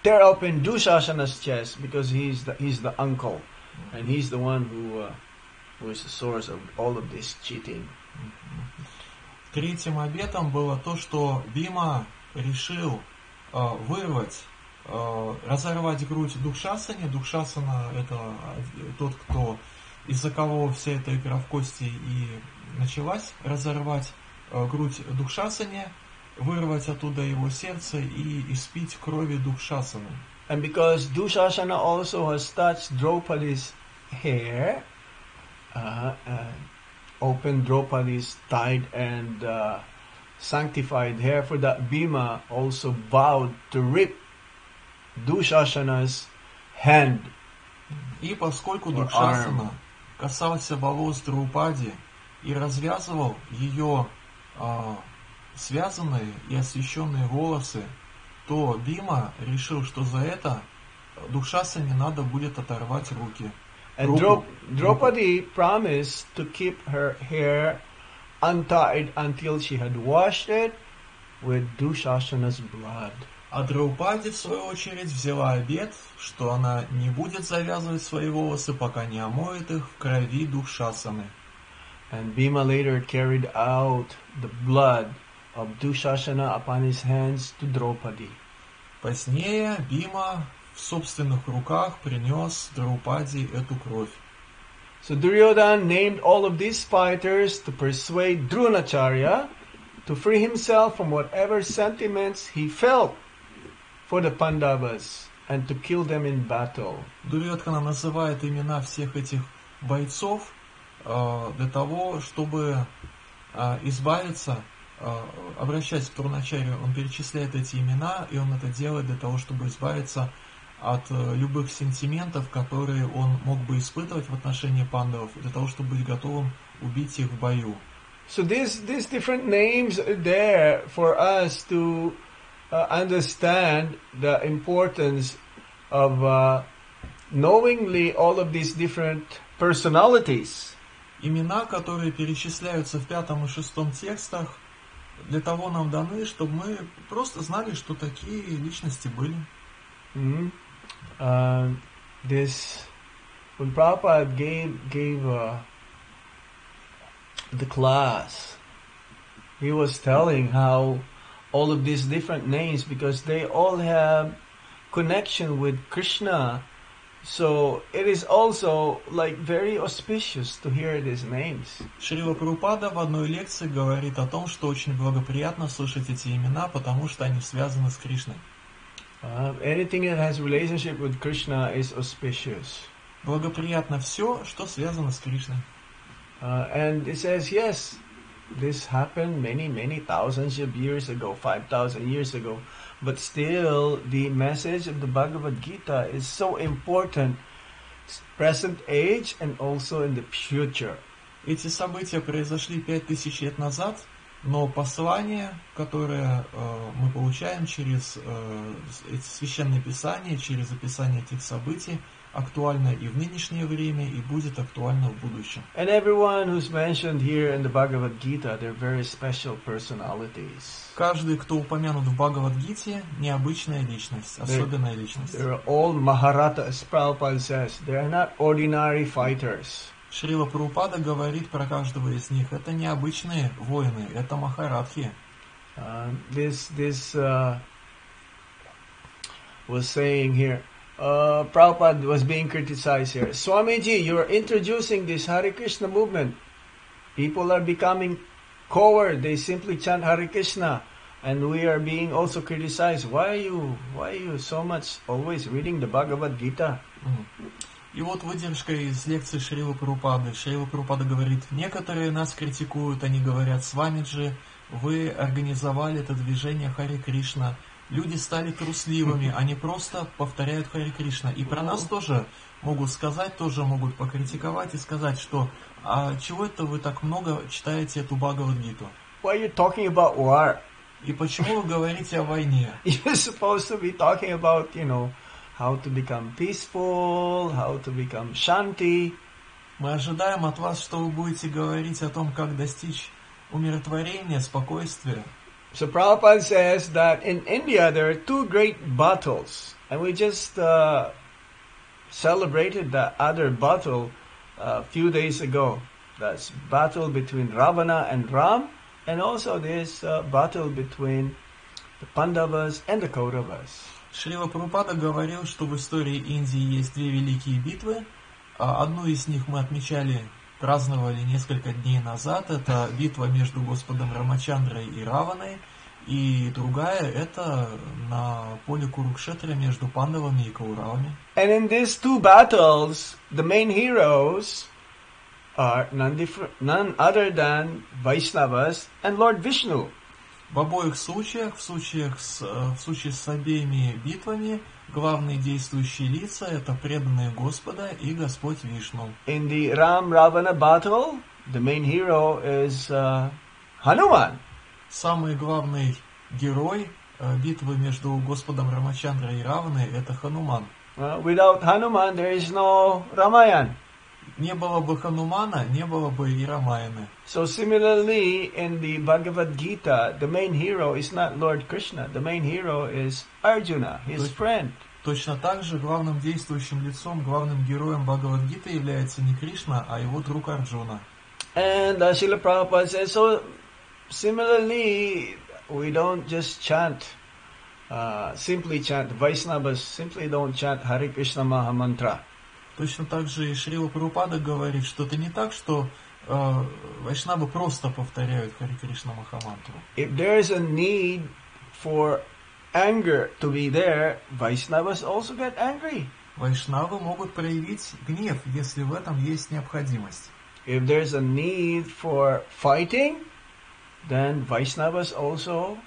tear open Dushasana's chest because he's the uncle, and he's the one who is the source of all of this cheating. Третьим обетом было то, что Бима решил вырвать, разорвать грудь Дукшасане. Дукшасана — это тот, из-за кого вся эта игра в кости и началась, разорвать грудь Дукшасане, вырвать оттуда его сердце и испить крови Дукшасаны. And because Dushasana also has touched Draupadi's hair, opened Draupadi's tied and sanctified hair, for that Bhima also vowed to rip Dushasana's hand. И поскольку Дукшасана касался волос Драупади и развязывал ее связанные и освященные волосы, то Бима решил, что за это Дукшасане надо будет оторвать руки. And Draupadi promised to keep her hair untied until she had washed it with Dushasana's blood. А Драупади, в свою очередь, взяла обет, что она не будет завязывать свои волосы, пока не омоет их в крови Дукшасаны. And Bhima later carried out the blood of Dushasana upon his hands to Draupadi. Позднее Бима в собственных руках принес Драупади эту кровь. So Duryodhana named all of these fighters to persuade Dronacharya to free himself from whatever sentiments he felt for the Pandavas and to kill them in battle. Дурьодхана называет имена всех этих бойцов для того, чтобы избавиться, обращаясь к Дроначарью, он перечисляет эти имена, и он это делает для того, чтобы избавиться от любых сентиментов, которые он мог бы испытывать в отношении пандавов, для того, чтобы быть готовым убить их в бою. So these different names are there for us to understand the importance of knowingly all of these different personalities. Имена, которые перечисляются в 5 и 6 текстах, для того нам даны, чтобы мы просто знали, что такие личности были. When Prabhupada gave the class, he was telling how all of these different names, because they all have connection with Krishna, so it is also like very auspicious to hear these names. Шрила Прабхупада в одной лекции говорит о том, что очень благоприятно слышать эти имена, потому что они связаны с Кришной. Anything that has relationship with Krishna is auspicious. Благоприятно все, что связано с Кришной. And it says, yes, this happened many thousands of years ago, 5,000 years ago. But still, the message of the Bhagavad Gita is so important, present age and also in the future. Эти события произошли 5000 лет назад, но послание, которое мы получаем через эти священные писания, через описание этих событий, актуально и в нынешнее время, и будет актуально в будущем. And everyone who's mentioned here in the Bhagavad Gita, they're very special personalities. Каждый, кто упомянут в Бхагавад-гите, необычная личность, особенная личность. They're all Maharathas, Prabhupada says. They are not ordinary fighters. Шрила Прабхупада говорит про каждого из них. Это необычные воины, это махарадхи. This was saying here, Prabhupada was being criticized here. Swamiji, you're introducing this Hare Krishna movement. People are becoming coward. They simply chant Hare Krishna. And we are being also criticized. Why are you so much always reading the Bhagavad Gita? И вот выдержка из лекции Шрилы Прабхупады. Шрила Прабхупада говорит, некоторые нас критикуют, они говорят, Свамиджи, вы организовали это движение Харе Кришна. Люди стали трусливыми, они просто повторяют Харе Кришна. И про нас тоже могут сказать, тоже могут покритиковать и сказать, что а чего это вы так много читаете эту Бхагавад-гиту? Why are you talking about war? И почему вы говорите о войне? You're supposed to be talking about, how to become peaceful, how to become shanti. Мы ожидаем от вас, что вы будете говорить о том, как достичь умиротворения, спокойствия. So Prabhupada says that in India there are two great battles, and we just celebrated the other battle a few days ago. That's battle between Ravana and Ram, and also this battle between the Pandavas and the Kauravas. Шрила Прабхупада говорил, что в истории Индии есть две великие битвы. Одну из них мы отмечали, праздновали несколько дней назад. Это битва между Господом Рамачандрой и Раваной. И другая это на поле Курукшетра между Пандавами и Кауравами. And in these two battles, the main heroes are none other than Vaishnavas and Lord Vishnu. В обоих случаях, в случае с обеими битвами, главные действующие лица это преданные Господа и Господь Вишну. In the Ram-Ravana battle, the main hero is Hanuman. Самый главный герой битвы между Господом Рамачандрой и Раваной это Хануман. Without Hanuman, there is no Ramayana. Не было бы Ханумана, не было бы и Рамаяны. So similarly, in the Bhagavad Gita, the main hero is not Lord Krishna. The main hero is Arjuna, his friend. Точно так же главным действующим лицом, главным героем Бхагавад-гиты является не Кришна, а его друг Арджуна. And Srila Prabhupada says, so similarly, we don't just chant, simply chant. Vaishnavas simply don't chant Hare Krishna Maha Mantra. Точно так же и Шрила Прабхупада говорит, что это не так, что вайшнавы просто повторяют Харе Кришна Махамантру. If there is a need for anger to be there, Vaishnavas also get angry. Вайшнавы могут проявить гнев, если в этом есть необходимость. If there is a need for fighting, then Vaishnavas also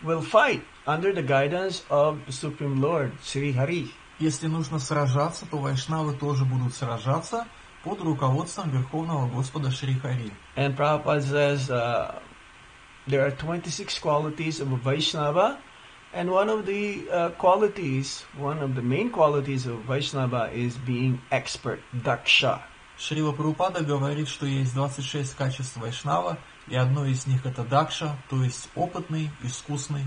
will fight under the guidance of the Supreme Lord, Sri Hari. Если нужно сражаться, то вайшнавы тоже будут сражаться под руководством Верховного Господа Шри Хари. And Prabhupada says there are 26 qualities of a Vaishnava, and one of the main qualities of Vaishnava is being expert, daksha. Шрила Прабхупада говорит, что есть 26 качеств вайшнава, и одно из них это дакша, то есть опытный, искусный.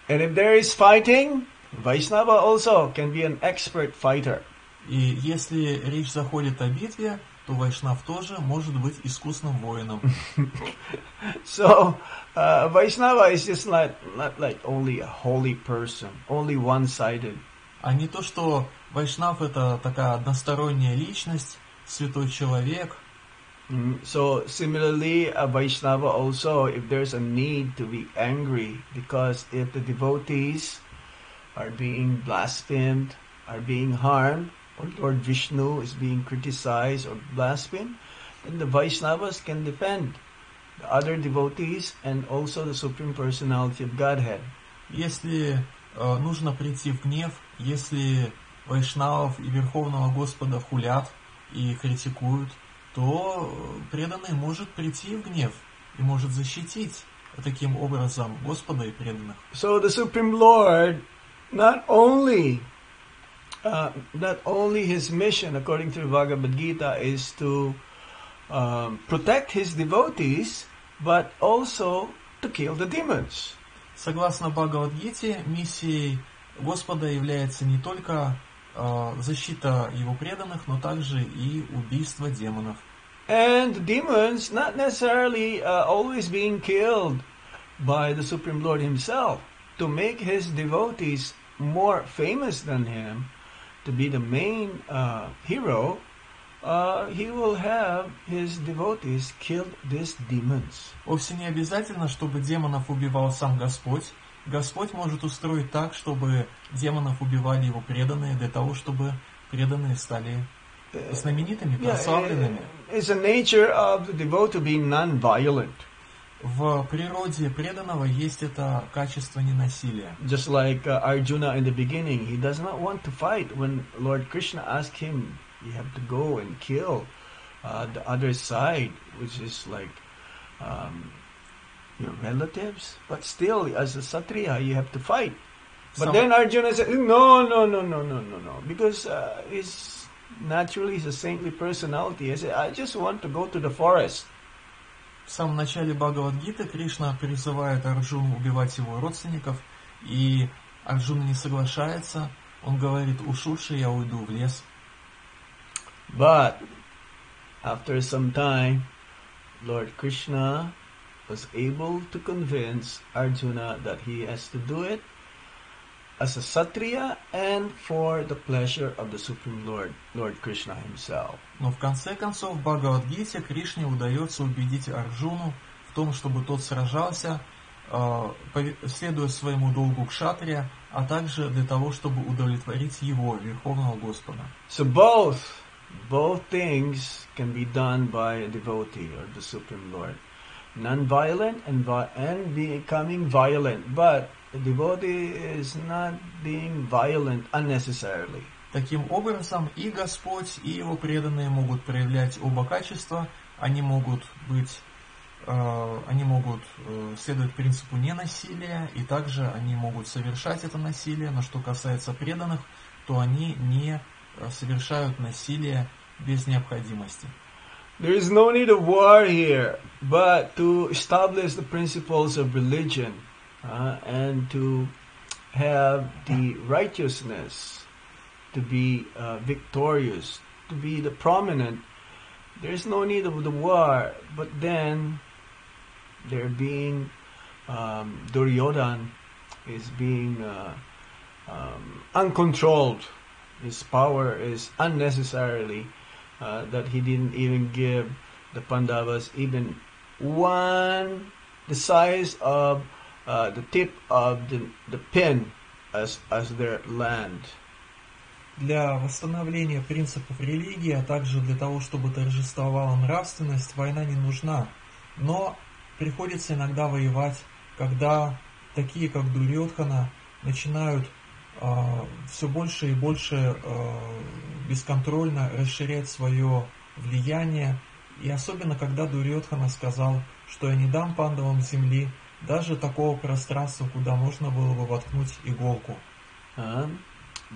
And if there is fighting, Vaishnava also can be an expert fighter. И если речь заходит о битве, то вайшнав тоже может быть искусным воином. So, Vaishnava is just not like only a holy person, only one-sided. А не то, что вайшнав это такая односторонняя личность, святой человек. So similarly, a Vaishnava also, if there's a need to be angry, because if the devotees are being blasphemed, are being harmed, or Lord Vishnu is being criticized or blasphemed, then the Vaishnavas can defend the other devotees and also the Supreme Personality of Godhead. Если нужно прийти в гнев, если вайшнавов и Верховного Господа хулят и критикуют, то преданный может прийти в гнев и может защитить таким образом Господа и преданных. So the Supreme Lord, not only his mission, according to the Bhagavad Gita, is to protect his devotees, but also to kill the demons. Согласно Бхагавад-гите, миссией Господа является не только защита его преданных, но также и убийство демонов. And demons not necessarily always being killed by the Supreme Lord himself. To make his devotees more famous than him, to be the main hero, he will have his devotees kill these demons. Вовсе не обязательно, чтобы демонов убивал сам Господь. Господь может устроить так, чтобы демонов убивали его преданные, для того, чтобы преданные стали знаменитыми, прославленными. It's the nature of the devotee to be non-violent. В природе преданного есть это качество ненасилия. Just like Arjuna in the beginning, he does not want to fight. When Lord Krishna asked him, you have to go and kill the other side, which is like your relatives, but still, as a Satriya, you have to fight. But Some- then Arjuna said, no, because he's naturally he's a saintly personality. I said, I just want to go to the forest. В самом начале Бхагавад-гиты Кришна призывает Арджуну убивать его родственников, и Арджуна не соглашается. Он говорит: уж лучше я уйду в лес. But after some time, Lord Krishna was able to convince Arjuna that he has to do it as a Satriya and for the pleasure of the Supreme Lord, Lord Krishna himself. Но в конце концов в Бхагавад-гите Кришне удается убедить Арджуну в том, чтобы тот сражался, следуя своему долгу кшатрия, а также для того, чтобы удовлетворить его, Верховного Господа. So both things can be done by a devotee or the Supreme Lord. Non-violent and becoming violent, but the devotee is not being violent unnecessarily. Таким образом, и Господь, и его преданные могут проявлять оба качества. Они могут следовать принципу ненасилия, и также они могут совершать это насилие. Но что касается преданных, то они не совершают насилие без необходимости. There is no need of war here, but to establish the principles of religion and to have the righteousness to be victorious, to be the prominent. There is no need of the war, but then there being Duryodhan is being uncontrolled. His power is unnecessarily that he didn't even give the Pandavas even the size of the tip of the pin as their land. Для восстановления принципов религии, а также для того, чтобы торжествовала нравственность, война не нужна. Но приходится иногда воевать, когда такие, как Дурьодхана, начинают все больше и больше бесконтрольно расширять свое влияние. И особенно, когда Дурьодхана сказал, что я не дам пандавам земли, даже такого пространства, куда можно было бы воткнуть иголку.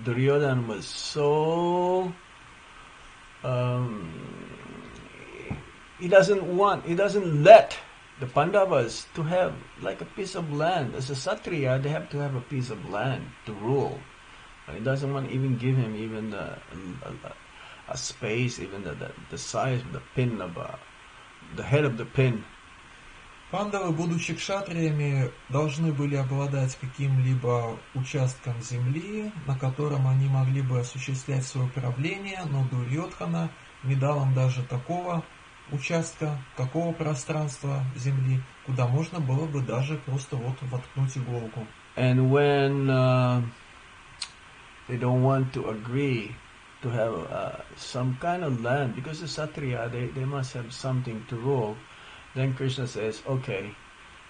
Duryodhan was so he doesn't let the Pandavas to have like a piece of land. As a Satriya, they have to have a piece of land to rule. He doesn't want to even give him even a space, even the size of the pin of the head of the pin. Пандавы, будучи кшатриями, должны были обладать каким-либо участком земли, на котором они могли бы осуществлять свое правление, но Дурьодхана не дал им даже такого участка, такого пространства земли, куда можно было бы даже просто вот воткнуть иголку. And when they don't want to agree to have some kind of land, because the Satriya, they must have something to rule, then Krishna says, okay,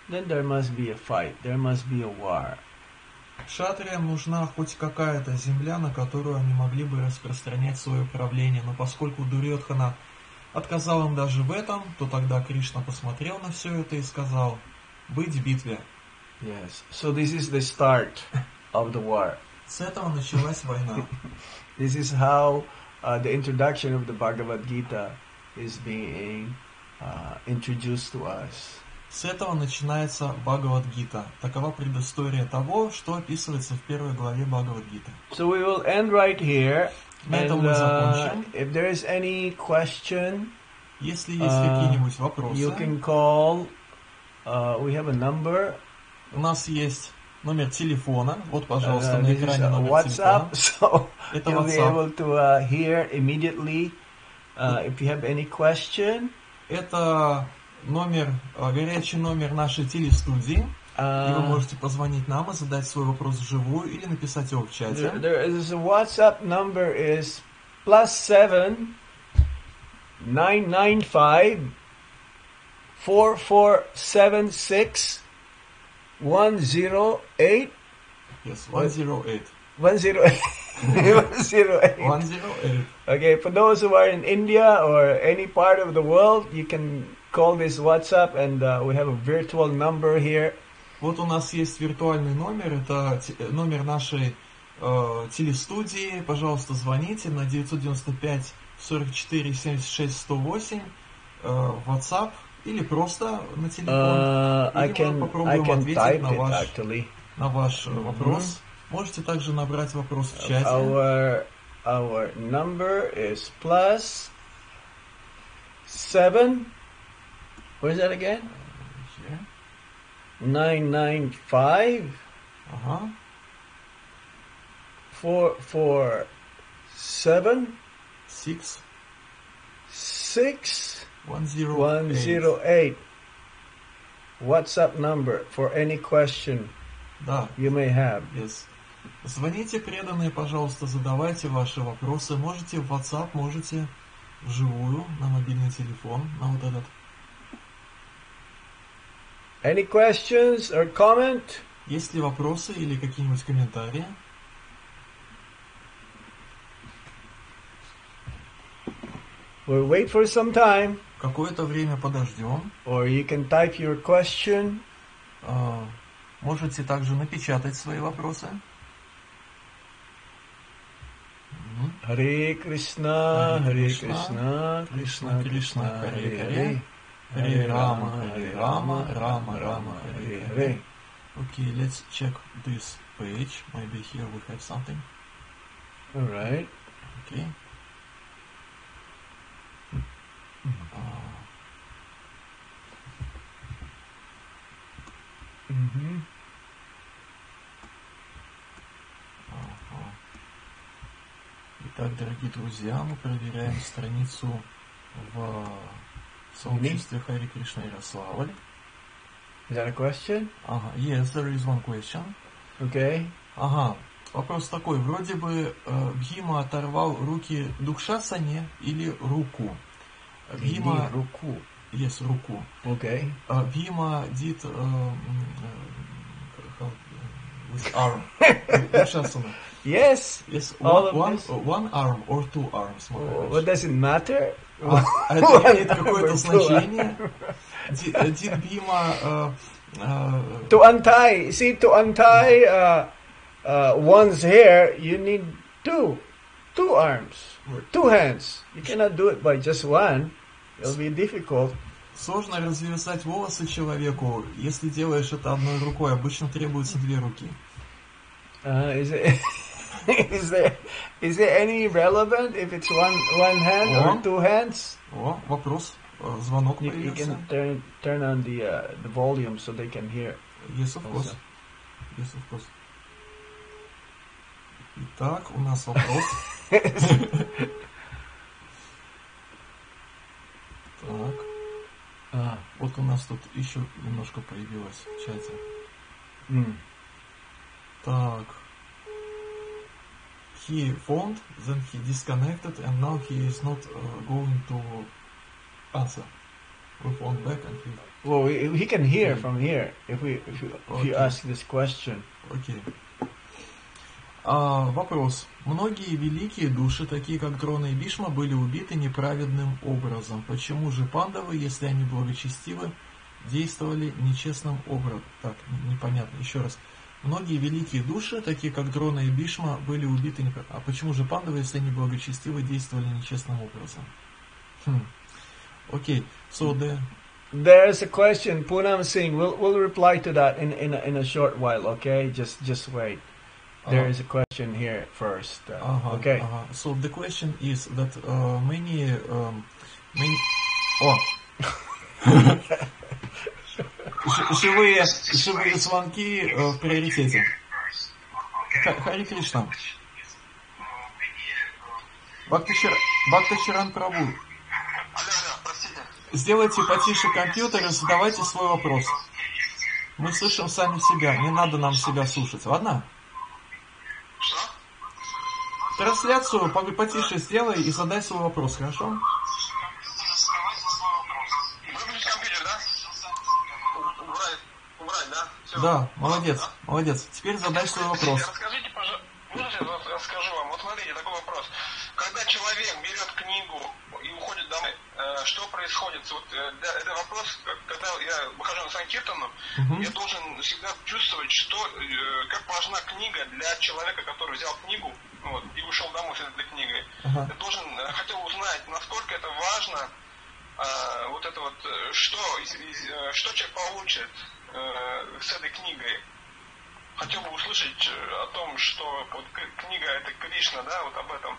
then there must be a fight, there must be a war. Кшатриям нужна хоть какая-то земля, на которую они могли бы распространять свое правление, но поскольку Дурьодхана отказал им даже в этом, то тогда Кришна посмотрел на все это и сказал: быть в битве. Yes, so this is the start of the war. С этого началась война. This is how the introduction of the Bhagavad Gita is being introduced to us. С этого начинается Бхагавад-гита. Такова предыстория того, что описывается в первой главе Бхагавад-гиты. So we will end right here. На этом And мы закончим. if there is any question, Если есть какие-нибудь вопросы, you can call. We have a number. у нас есть номер телефона. Вот, пожалуйста, на This is экране номер WhatsApp, телефона. so Это you'll be WhatsApp. able to hear immediately. If you have any question, Это горячий номер нашей телестудии. И вы можете позвонить нам и задать свой вопрос вживую или написать его в чате. there is a WhatsApp number is +7 995 4476 108 Yes, 108. 108 108. 108. Okay, for those who are in India or any part of the world, you can call this WhatsApp, and we have a virtual number here. Вот у нас есть виртуальный номер, это номер нашей телестудии. Пожалуйста, звоните на 995 44 76 108 WhatsApp или просто на телефон. Или мы попробуем ответить на ваш вопрос. Можете также набрать вопрос в чате. Our number is +7. What is that again? 995. 447 6 108. WhatsApp number for any question you may have. Yes. Звоните, преданные, пожалуйста, задавайте ваши вопросы. Можете в WhatsApp, можете вживую на мобильный телефон, на вот этот. Any questions or comment? Есть ли вопросы или какие-нибудь комментарии? We'll wait for some time. Какое-то время подождем. Or you can type your question. Можете также напечатать свои вопросы. Харе Кришна, Харе Кришна, Кришна Кришна, Харе Харе, Харе Рама, Рама Рама, Харе Харе. Okay, let's check this page. Maybe here we have something. All right. Okay. Итак, дорогие друзья, мы проверяем страницу в сообществе Харе Кришна Ярославль. Is that a question? Yes, there is one question. Okay. Вопрос такой. Вроде бы Бхима оторвал руки Дукшасане или руку? Бхима... Руку. Yes, руку. Okay. Bhima did with arm. Dukshasana. Yes. Yes. One arm or two arms. What does it matter? Это имеет какое-то значение? Did Bhima to untie one's hair, you need two arms, two hands. You cannot do it by just one. It'll be difficult. Сложно развязать волосы человеку, если делаешь это одной рукой. Обычно требуется две руки. Is there any relevant if it's one hand or two hands? Вопрос. Звонок появился. You can turn on the volume so they can hear. Yes, of course. Yes, of course. Итак, у нас вопрос. Так. Вот у нас тут еще немножко появилось в чате. Так. He phoned, then he disconnected, and now he is not going to answer. We phoned back and he... Well, he can hear from here if you ask this question. Окей. Вопрос. Многие великие души, такие как Дрона и Бишма, были убиты неправедным образом. Почему же пандавы, если они благочестивы, действовали нечестным образом? Так, непонятно. Еще раз. Многие великие души, такие как Дрона и Бишма, были убиты неправедным. А почему же пандавы, если они благочестивы, действовали нечестным образом? Okay, so there's a question. Poonam Singh, we'll reply to that in a short while. Okay, just wait. There is a question here first. Okay. So the question is that many. Живые звонки в приоритете. Харе Кришна. Бхактачаран Прабhu. Сделайте потише компьютер и задавайте свой вопрос. Мы слышим сами себя, не надо нам себя слушать, ладно? Что? Трансляцию потише сделай и задай свой вопрос, хорошо? Выключить компьютер, да? Убрать, да? Все. Да, молодец. Теперь задай свой вопрос. Расскажите, пожалуйста, расскажу вам. Вот смотрите, такой вопрос. Когда человек берет книгу и уходит домой, что происходит? Вот, это вопрос, когда я выхожу на Санкиртану, я должен всегда чувствовать, что, как важна книга для человека, который взял книгу вот, и ушел домой с этой книгой. Я хотел узнать, насколько это важно, вот это вот, что человек получит с этой книгой. Хотел бы услышать о том, что вот книга это Кришна, да, вот об этом.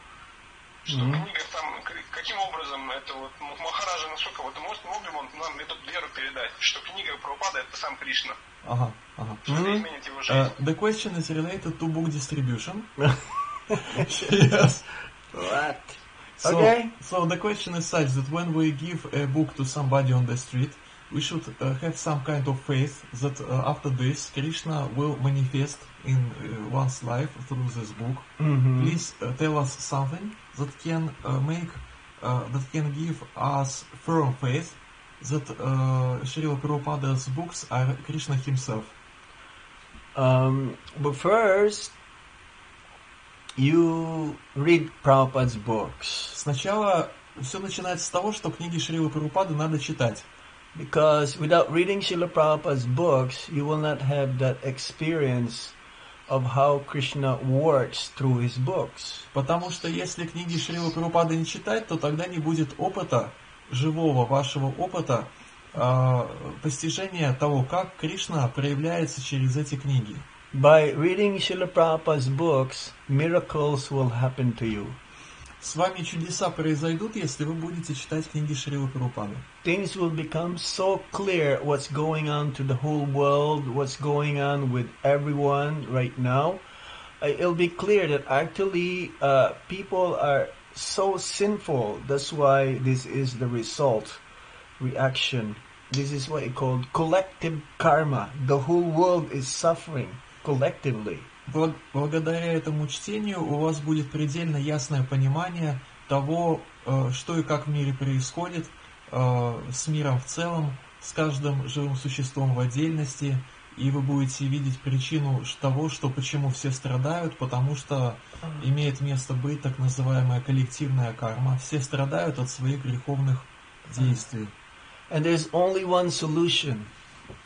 Что книга там, каким образом это вот Махараджа, насколько вот мог ли он нам эту веру передать, что книга Прабхупада это сам Кришна. Что это изменит его жизнь. The question is related to book distribution. Yes. What? So, Okay. So the question is such that when we give a book to somebody on the street, we should have some kind of faith that after this Krishna will manifest in one's life through this book. Please tell us something that can give us firm faith that Srila Prabhupada's books are Krishna himself. But first, you read Prabhupada's books. Сначала все начинается с того, что книги Шрилы Прабхупады надо читать. Because without reading Srila Prabhupada's books, you will not have that experience of how Krishna works through his books. Потому что если книги Шрилы Прабхупады не читать, то тогда не будет опыта, живого вашего опыта, постижения того, как Кришна проявляется через эти книги. By reading Srila Prabhupada's books, miracles will happen to you. С вами чудеса произойдут, если вы будете читать книги Шрилы Прабхупады. Things will become so clear what's going on to the whole world, what's going on with everyone right now. It'll be clear that actually people are so sinful. That's why this is the result, reaction. This is what it called collective karma. The whole world is suffering collectively. Благодаря этому чтению у вас будет предельно ясное понимание того, что и как в мире происходит, с миром в целом, с каждым живым существом в отдельности, и вы будете видеть причину того, что почему все страдают, потому что имеет место быть так называемая коллективная карма. Все страдают от своих греховных действий. And there's only one solution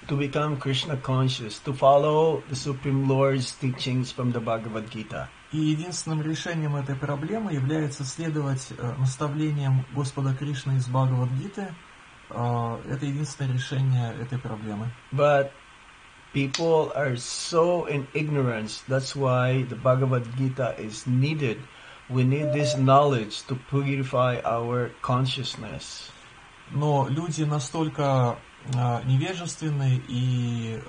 to become Krishna conscious, to follow the Supreme Lord's teachings from the Bhagavad Gita. И единственным решением этой проблемы является следовать наставлениям Господа Кришны из Бхагавад-гиты. Это единственное решение этой проблемы. But people are so in ignorance. That's why the Bhagavad Gita is needed. We need this knowledge to purify our consciousness. Но люди настолько невежественны и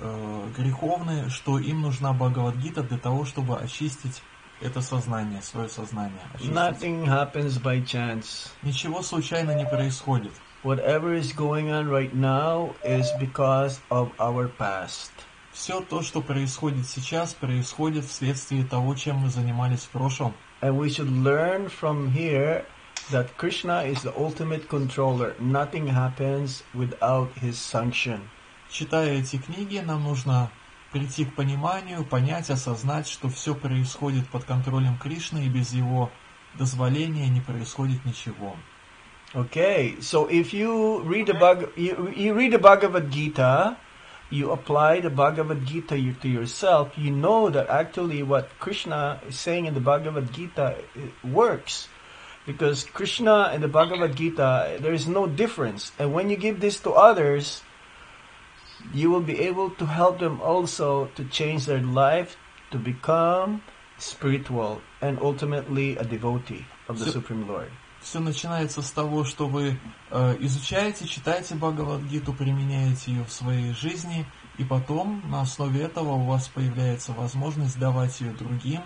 греховны, что им нужна Бхагавад-гита для того, чтобы очистить это сознание, свое сознание. Nothing happens by chance. Ничего случайно не происходит. Whatever is going on right now is because of our past. Все то, что происходит сейчас, происходит вследствие того, чем мы занимались в прошлом. And we should learn from here that Krishna is the ultimate controller. Nothing happens without his sanction. Читая эти книги, нам нужно прийти к пониманию, понять, осознать, что все происходит под контролем Кришны, и без его дозволения не происходит ничего. Okay, so if you read you read the Bhagavad Gita, you apply the Bhagavad Gita to yourself, you know that actually what Krishna is saying in the Bhagavad Gita works. Because Krishna and the Bhagavad Gita, there is no difference. And when you give this to others, you will be able to help them also to change their life, to become spiritual, and ultimately a devotee of the Supreme Lord. Все начинается с того, что вы изучаете, читаете Бхагавад-гиту, применяете ее в своей жизни, и потом на основе этого у вас появляется возможность давать ее другим,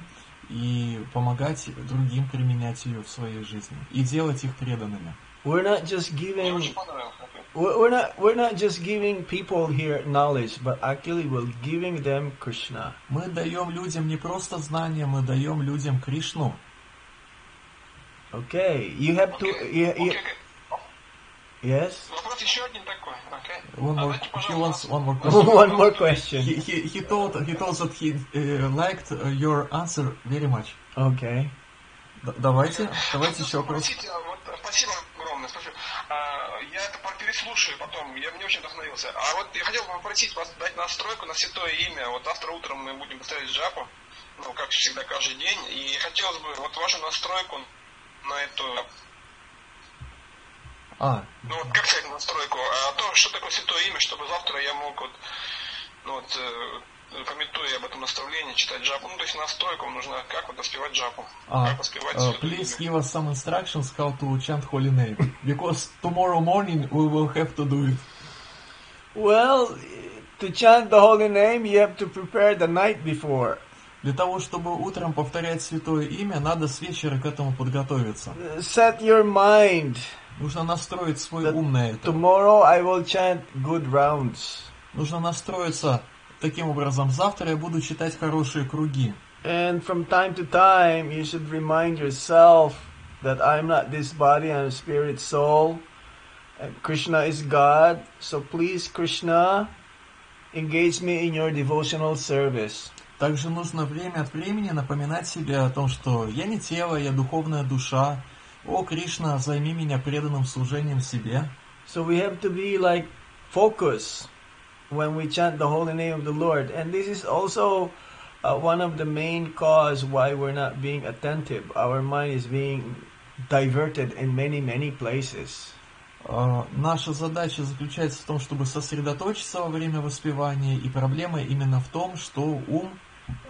и помогать другим применять ее в своей жизни и делать их преданными. We're not just giving people here knowledge, but actually we're giving them Krishna. Мы даем людям не просто знания, мы даем людям Кришну. Okay, you have to. Yes. Вопрос еще один такой. He wants one more question. One more question. He told that he liked your answer very much. Okay. Давайте еще вопрос. Спасибо огромное. Я это переслушаю потом, мне очень вдохновился. А вот я хотел бы попросить вас дать настройку на святое имя. Вот завтра утром мы будем поставить джапу, ну, как всегда, каждый день. И хотелось бы вот вашу настройку на эту... Ну вот как сказать настройку? То, что такое святое имя, чтобы завтра я мог вот, ну вот, пометуя об этом наставлении, читать джапу. Ну, то есть настройку нужно, как вот воспевать джапу. Как воспевать please give us some instructions how to chant holy name. Because tomorrow morning we will have to do it. Well, to chant the holy name, you have to prepare the night before. Для того, чтобы утром повторять святое имя, надо с вечера к этому подготовиться. Set your mind. Нужно настроить свой ум на это. Tomorrow I will chant good rounds. Нужно настроиться таким образом. Завтра я буду читать хорошие круги. And from time to time, you should remind yourself that I'm not this body, I'm a spirit soul. And Krishna is God. So please, Krishna, engage me in your devotional service. Также нужно время от времени напоминать себе о том, что я не тело, я духовная душа. О, Кришна, займи меня преданным служением себе. So we have to be like focused when we chant the holy name of the Lord. And this is also one of the main cause why we're not being attentive. Our mind is being diverted in many, many places. Наша задача заключается в том, чтобы сосредоточиться во время воспевания, и проблема именно в том, что ум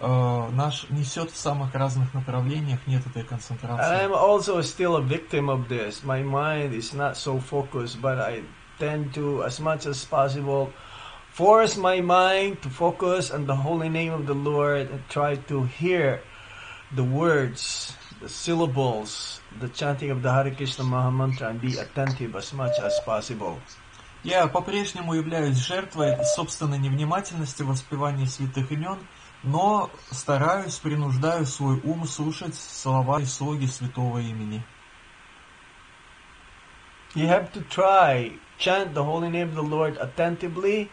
наш несет в самых разных направлениях, нет этой концентрации. I'm also still a victim of this. My mind is not so focused, but I tend to, as much as possible, force my mind to focus on the holy name of the Lord and try to hear the words, the syllables, the chanting of the Hare Krishna Maha Mantra and be attentive as much as possible. Я по-прежнему являюсь жертвой собственной невнимательности в воспевании святых имен, но стараюсь, принуждаю свой ум слушать слова и слоги святого имени. You have to try, chant the holy name of the Lord attentively,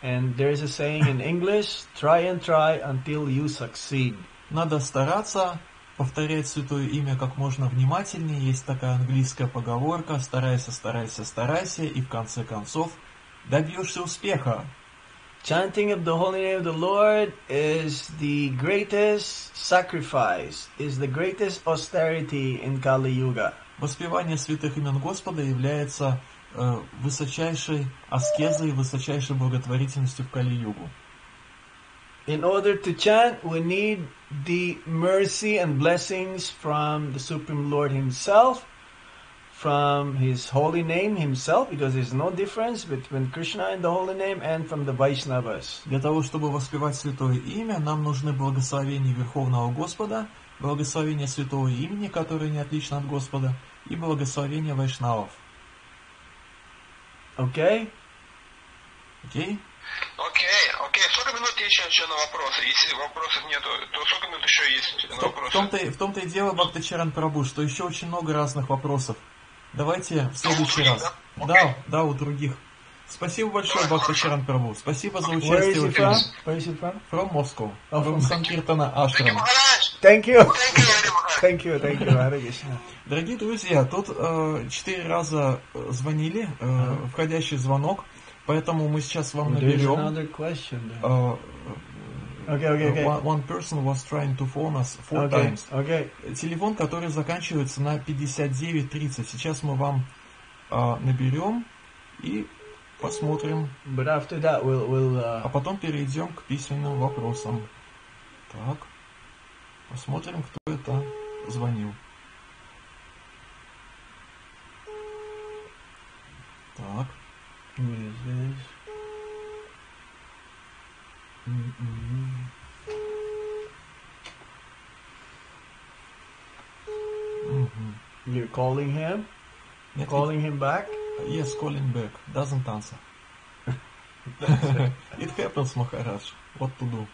and there is a saying in English, try and try until you succeed. Надо стараться повторять святое имя как можно внимательнее. Есть такая английская поговорка: старайся, старайся, старайся, и в конце концов добьешься успеха. Chanting of the holy name of the Lord is the greatest sacrifice, is the greatest austerity in Kali Yuga. Воспевание святых имен Господа является высочайшей аскезой, высочайшей благотворительностью в Кали-югу. In order to chant, we need the mercy and blessings from the Supreme Lord Himself, from His holy name Himself, because there's no difference between Krishna and the holy name, and from the Vaishnavas. Для того, чтобы воспевать святое имя, нам нужны благословения Верховного Господа, благословение святого имени, которое не отлично от Господа, и благословение вайшнавов. Okay? Окей? Окей. Сколько минут еще на вопросы? Если вопросов нету, то сколько минут еще есть на вопросы? В том-то и дело, Бхактичаран Прабху, что еще очень много разных вопросов. Давайте в следующий раз. Да, у других. Спасибо большое, Бхактичаран Прабху. Спасибо за участие в эфире. Where is he from? From Moscow. From Санкиртана Ашрам. Thank you. Thank you. Hare Krishna. Дорогие друзья, тут 4 раза звонили, входящий звонок, поэтому мы сейчас вам наберем. One person was trying to phone us 4 times. Телефон, который заканчивается на 5930. Сейчас мы вам наберем и посмотрим. But after that we'll А потом перейдем к письменным вопросам. Так. Посмотрим, кто это звонил. Так. Who is this? You're calling him? Нет, Calling him back? Yes, calling back. Doesn't answer. It happens, Maharaj. What to do?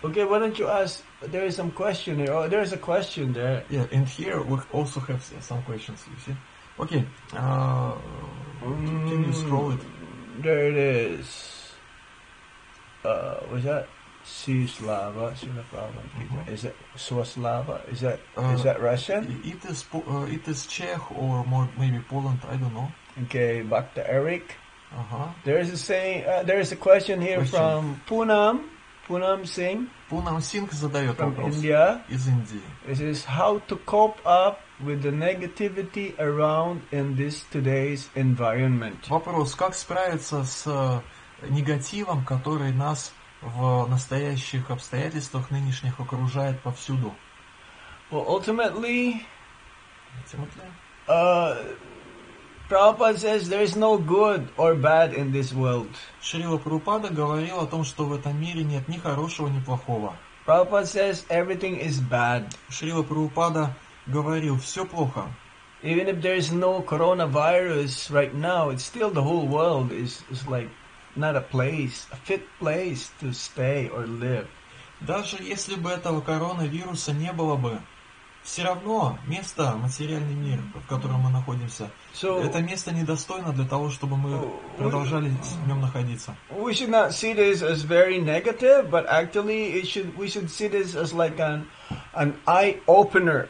Okay, why don't you ask? There is some question here. Oh, there is a question there. Yeah, and here we also have some questions, you see. Okay, can you scroll it? There it is. Was that Svislava Srila Prabhupada. Is it Swaslava? Is that Russian? It is Czech or more maybe Poland, I don't know. Okay, Bhakta Eric. Ага. There is a question here from Poonam Singh. Poonam Singh задает from вопрос India. из Индии. It is how to cope up with the negativity around in this today's environment. Вопрос, как справиться с негативом, который нас в настоящих обстоятельствах нынешних окружает повсюду? Well, ultimately, Prabhupada says there is no good or bad in this world. Шрила Прабхупада говорил о том, что в этом мире нет ни хорошего, ни плохого. Prabhupada says everything is bad. Шрила Прабхупада говорил, все плохо. Even if there is no coronavirus right now, it's still the whole world is like not a fit place to stay or live. Даже если бы этого коронавируса не было бы, все равно место, материальный мир, в котором мы находимся, это место недостойно для того, чтобы мы продолжали в нем находиться. We should not see this as very negative, but actually we should see this as like an eye opener.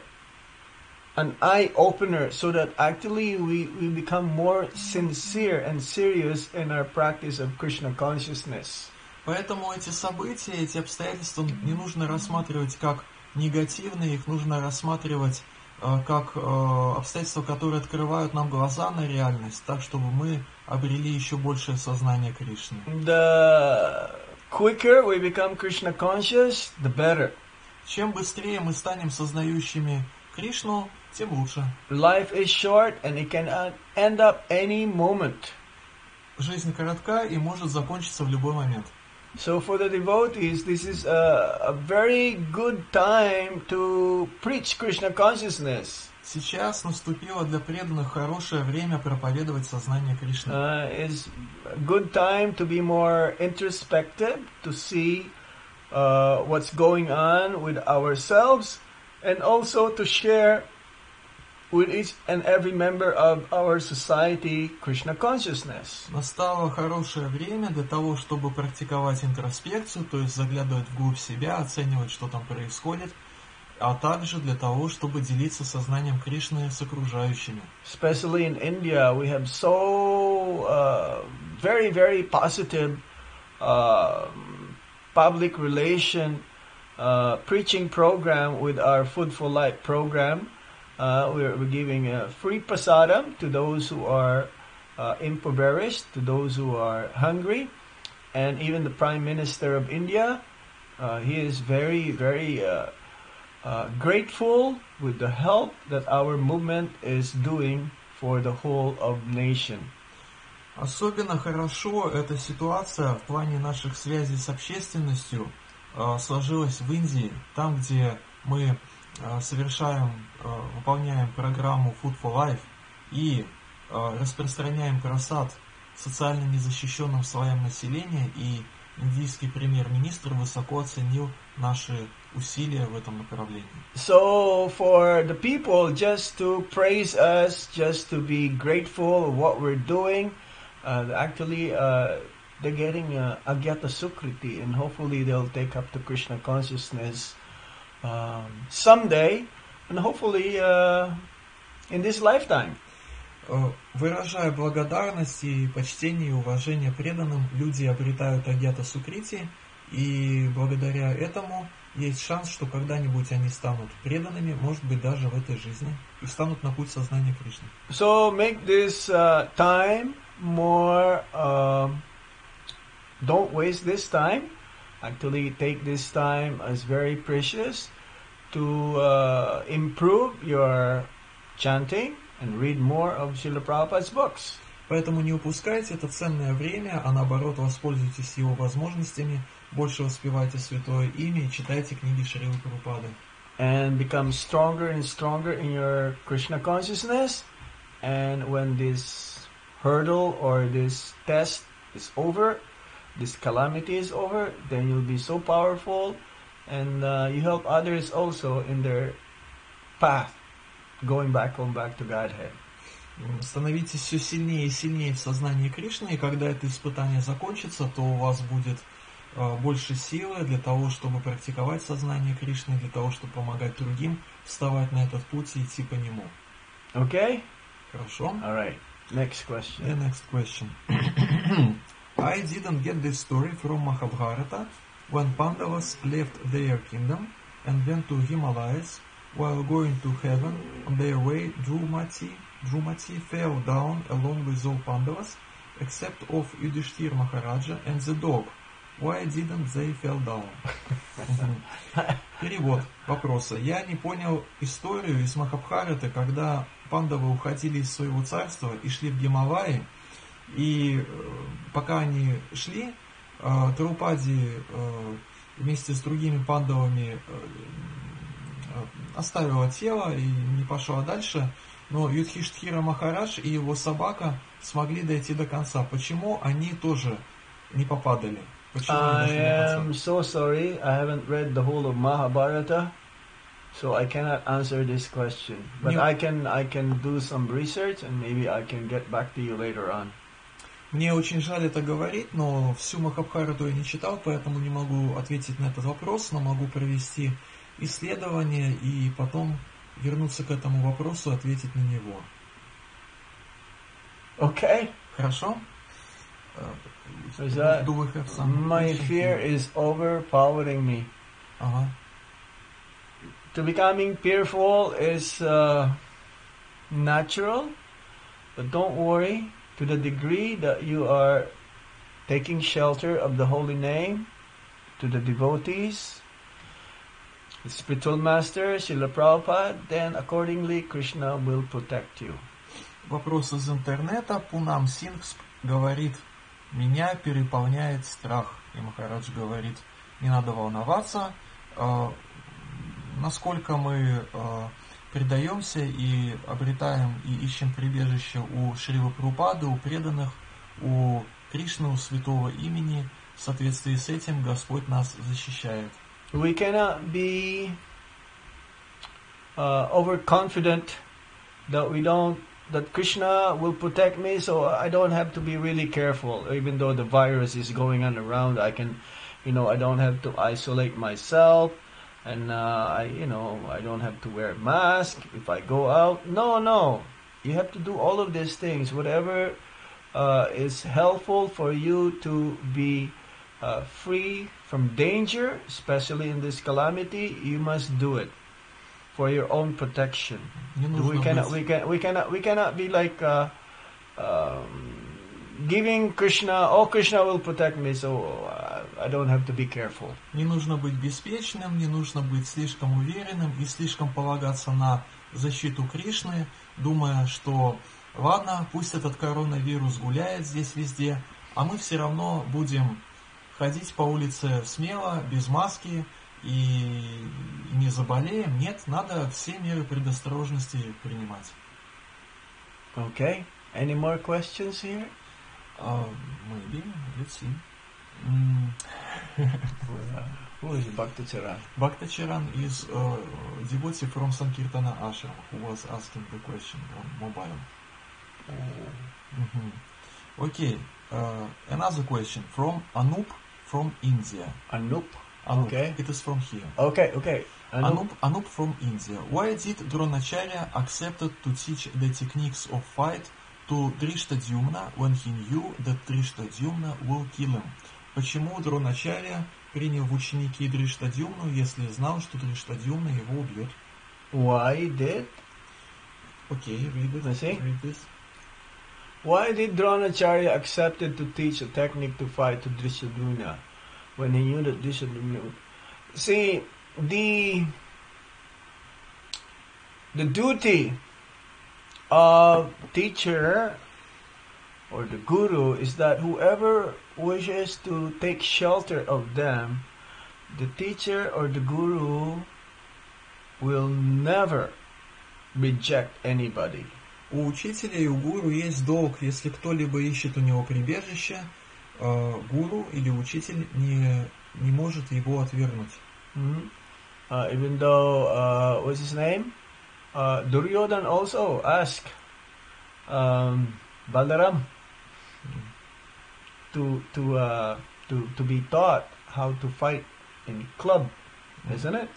An eye opener, so that actually we become more sincere and serious in our practice of Krishna consciousness. Поэтому эти события, эти обстоятельства не нужно рассматривать как негативные, их нужно рассматривать как обстоятельства, которые открывают нам глаза на реальность, так чтобы мы обрели еще большее сознание Кришны. The quicker we become Krishna conscious, the better. Чем быстрее мы станем сознающими Кришну, тем лучше. Life is short and it can end up any moment. Жизнь коротка и может закончиться в любой момент. So for the devotees, this is a very good time to preach Krishna consciousness. Сейчас наступило для преданных хорошее время проповедовать сознание Кришны. It's a good time to be more introspective, to see what's going on with ourselves, and also to share with each and every member of our society Krishna consciousness. Настало хорошее время для того, чтобы практиковать интроспекцию, то есть заглядывать вглубь себя, оценивать, что там происходит, а также для того, чтобы делиться сознанием Кришны с окружающими. Especially in India, we have so very, very positive public relation preaching program with our Food for Life program. We're giving free prasadam to those who are impoverished, to those who are hungry, and even the Prime Minister of India, he is very, very grateful with the help that our movement is doing for the whole of nation. Особенно хорошо эта ситуация в плане наших связей с общественностью сложилась в Индии, там, где мы выполняем программу Food for Life и распространяем прасад социально незащищенным слоям населения, и индийский премьер-министр высоко оценил наши усилия в этом направлении. So for the people just to praise us, just to be grateful of what we're doing, actually they're getting Agyata Sukriti, and hopefully they'll take up the Krishna consciousness someday, and hopefully in this lifetime. Выражая благодарность и почтение и уважение преданным, люди обретают Агьята Сукрити, и благодаря этому есть шанс, что когда-нибудь они станут преданными, может быть, даже в этой жизни, и встанут на путь сознания Кришны. So make this time more, don't waste this time. Actually, take this time as very precious to improve your chanting and read more of Srila Prabhupada's books. Поэтому не упускайте это ценное время, а наоборот воспользуйтесь его возможностями, больше воспевайте Святое Имя и читайте книги Шрилы Прабхупады. And become stronger and stronger in your Krishna consciousness. And when this hurdle or this test is over, this calamity is over, then you'll be so powerful, and you help others also in their path, going back to Godhead. Становитесь все сильнее и сильнее в сознании Кришны, и когда это испытание закончится, то у вас будет больше силы для того, чтобы практиковать сознание Кришны, для того, чтобы помогать другим вставать на этот путь и идти по нему. Okay? Хорошо? All right. Next The question. next question. I didn't get this story from Mahabharata when Pandavas left their kingdom and went to Himalayas. While going to heaven, on their way, Drumati fell down along with all Pandavas, except of Yudhishthir Maharaja and the dog. Why didn't they fall down? Перевод вопроса. Я не понял историю из Махабхараты, когда пандавы уходили из своего царства и шли в Гималаи, и пока они шли, Драупади вместе с другими пандавами оставила тело и не пошла дальше, но Юдхиштхира Махарадж и его собака смогли дойти до конца. Почему они тоже не попадали? Почему они I дошли до am конца? so sorry. I haven't read the whole of Mahabharata, so I cannot answer this question. But You- I can do some research and maybe I can get back to you later on. Мне очень жаль это говорить, но всю Махабхарату я не читал, поэтому не могу ответить на этот вопрос, но могу провести исследование и потом вернуться к этому вопросу, ответить на него. Okay? Хорошо? Is that- Do we have some My questions? fear is overpowering me. Ага. To becoming fearful is natural, but don't worry. To the degree that you are taking shelter of the holy name, to the devotees, the spiritual master, Srila Prabhupada, then accordingly Krishna will protect you. Вопрос из интернета. Пунам Сингс говорит, меня переполняет страх. И Махарадж говорит, не надо волноваться. Насколько мы предаемся и обретаем и ищем прибежище у Шрилы Прабхупады, у преданных, у Кришны, у святого имени, в соответствии с этим Господь нас защищает. We cannot be overconfident that Krishna will protect me, so I don't have to be really careful. Even though the virus is going on around, I don't have to isolate myself, and I don't have to wear a mask if I go out. No, you have to do all of these things. Whatever is helpful for you to be free from danger, especially in this calamity, you must do it for your own protection. Не нужно We cannot be like giving Krishna. Oh, Krishna will protect me, so I don't have to be careful. Не нужно быть беспечным, не нужно быть слишком уверенным и слишком полагаться на защиту Кришны, думая, что ладно, пусть этот коронавирус гуляет здесь везде, а мы все равно будем ходить по улице смело, без маски и не заболеем. Нет, надо все меры предосторожности принимать. Okay. Any more questions here? Maybe, let's see. Who is Bhaktacharan? Bhaktacharan is devotee from Sankirtana Ashram who was asking the question on mobile. Okay, another question from Anup from India. Anup. Anup, Okay. it is from here. Okay. Anup from India. Why did Dronacharya accepted to teach the techniques of fight to Drishtadyumna when he knew that Drishtadyumna will kill him? Почему Дроначарья принял в ученики Дриштадюмну, если знал, что Дриштадюмна его убьет? Why did? Okay, read it. Let's see. Read this. Why did Dronacharya accepted to teach a technique to fight to Drishtadyumna when he knew that Drishtadyumna? See, the duty of teacher or the guru is that whoever wishes to take shelter of them, the teacher or the guru will never reject anybody. У учителя и у гуру есть долг. Если кто-либо ищет у него прибежище, гуру или учитель не может его отвергнуть. Even though, what's his name? Duryodhan also asked Balaram to be taught how to fight in club, isn't it?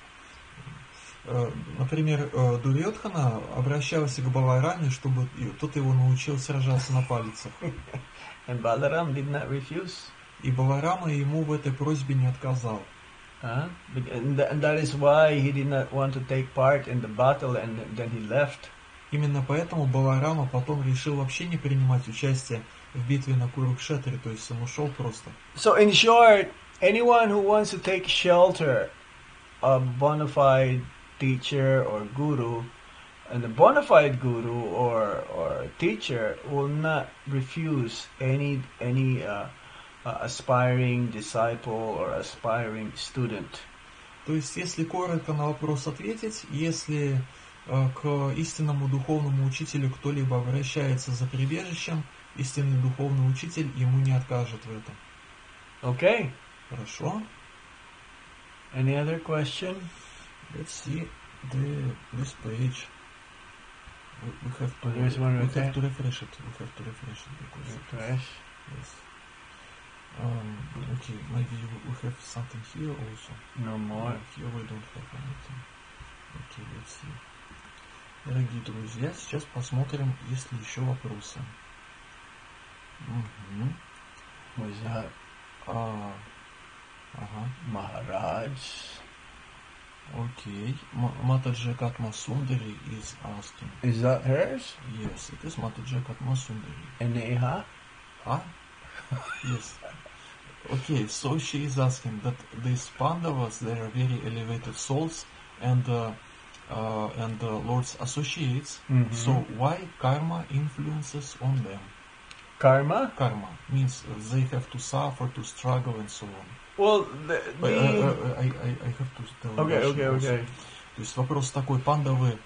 Например, Дурьодхана обращался к Балараме, чтобы тот его научил сражаться на палицах. And Balaram did not refuse. И Баларама ему в этой просьбе не отказал. And that is why he did not want to take part in the battle, and then he left. Именно поэтому Баларама потом решил вообще не принимать участие в битве на Курукшетре, то есть он ушел просто. So in short, anyone who wants to take shelter of bona fide teacher or guru, and a bona fide guru or teacher will not refuse any aspiring disciple or aspiring student. То есть, если коротко на вопрос ответить, если к истинному духовному учителю кто-либо обращается за прибежищем, истинный духовный учитель ему не откажет в этом. Okay. Хорошо. Any other question? Let's see this page. We have to There's one right there. refresh it. We have to refresh it because Refresh. yes. Okay, maybe we have something here also. No more. Here we don't have anything. Okay, let's see. Дорогие друзья, сейчас посмотрим, есть ли еще вопросы. Was that Maharaj? Okay, Mataji Katma Sundari is asking. Is that hers? Yes, it is Mataji Katma Sundari. And Neha? Ah? Yes. Okay, so she is asking that these Pandavas, they are very elevated souls and Lord's associates. Mm-hmm. So why karma influences on them? Karma? Karma means they have to suffer, to struggle, and so on. Well, I have to tell Okay. То есть вопрос такой: пандавы,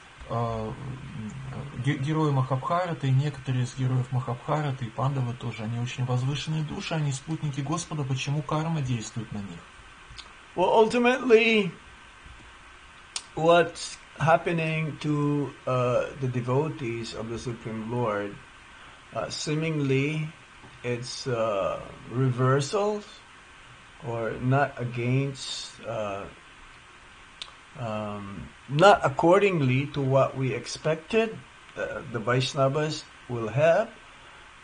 герои Махабхараты, и некоторые из героев Махабхараты, и пандавы тоже, они очень возвышенные души, они спутники Господа. Почему карма действует на них? Well, ultimately, what's happening to the devotees of the Supreme Lord, seemingly it's reversals or not against, not accordingly to what we expected the Vaishnavas will have,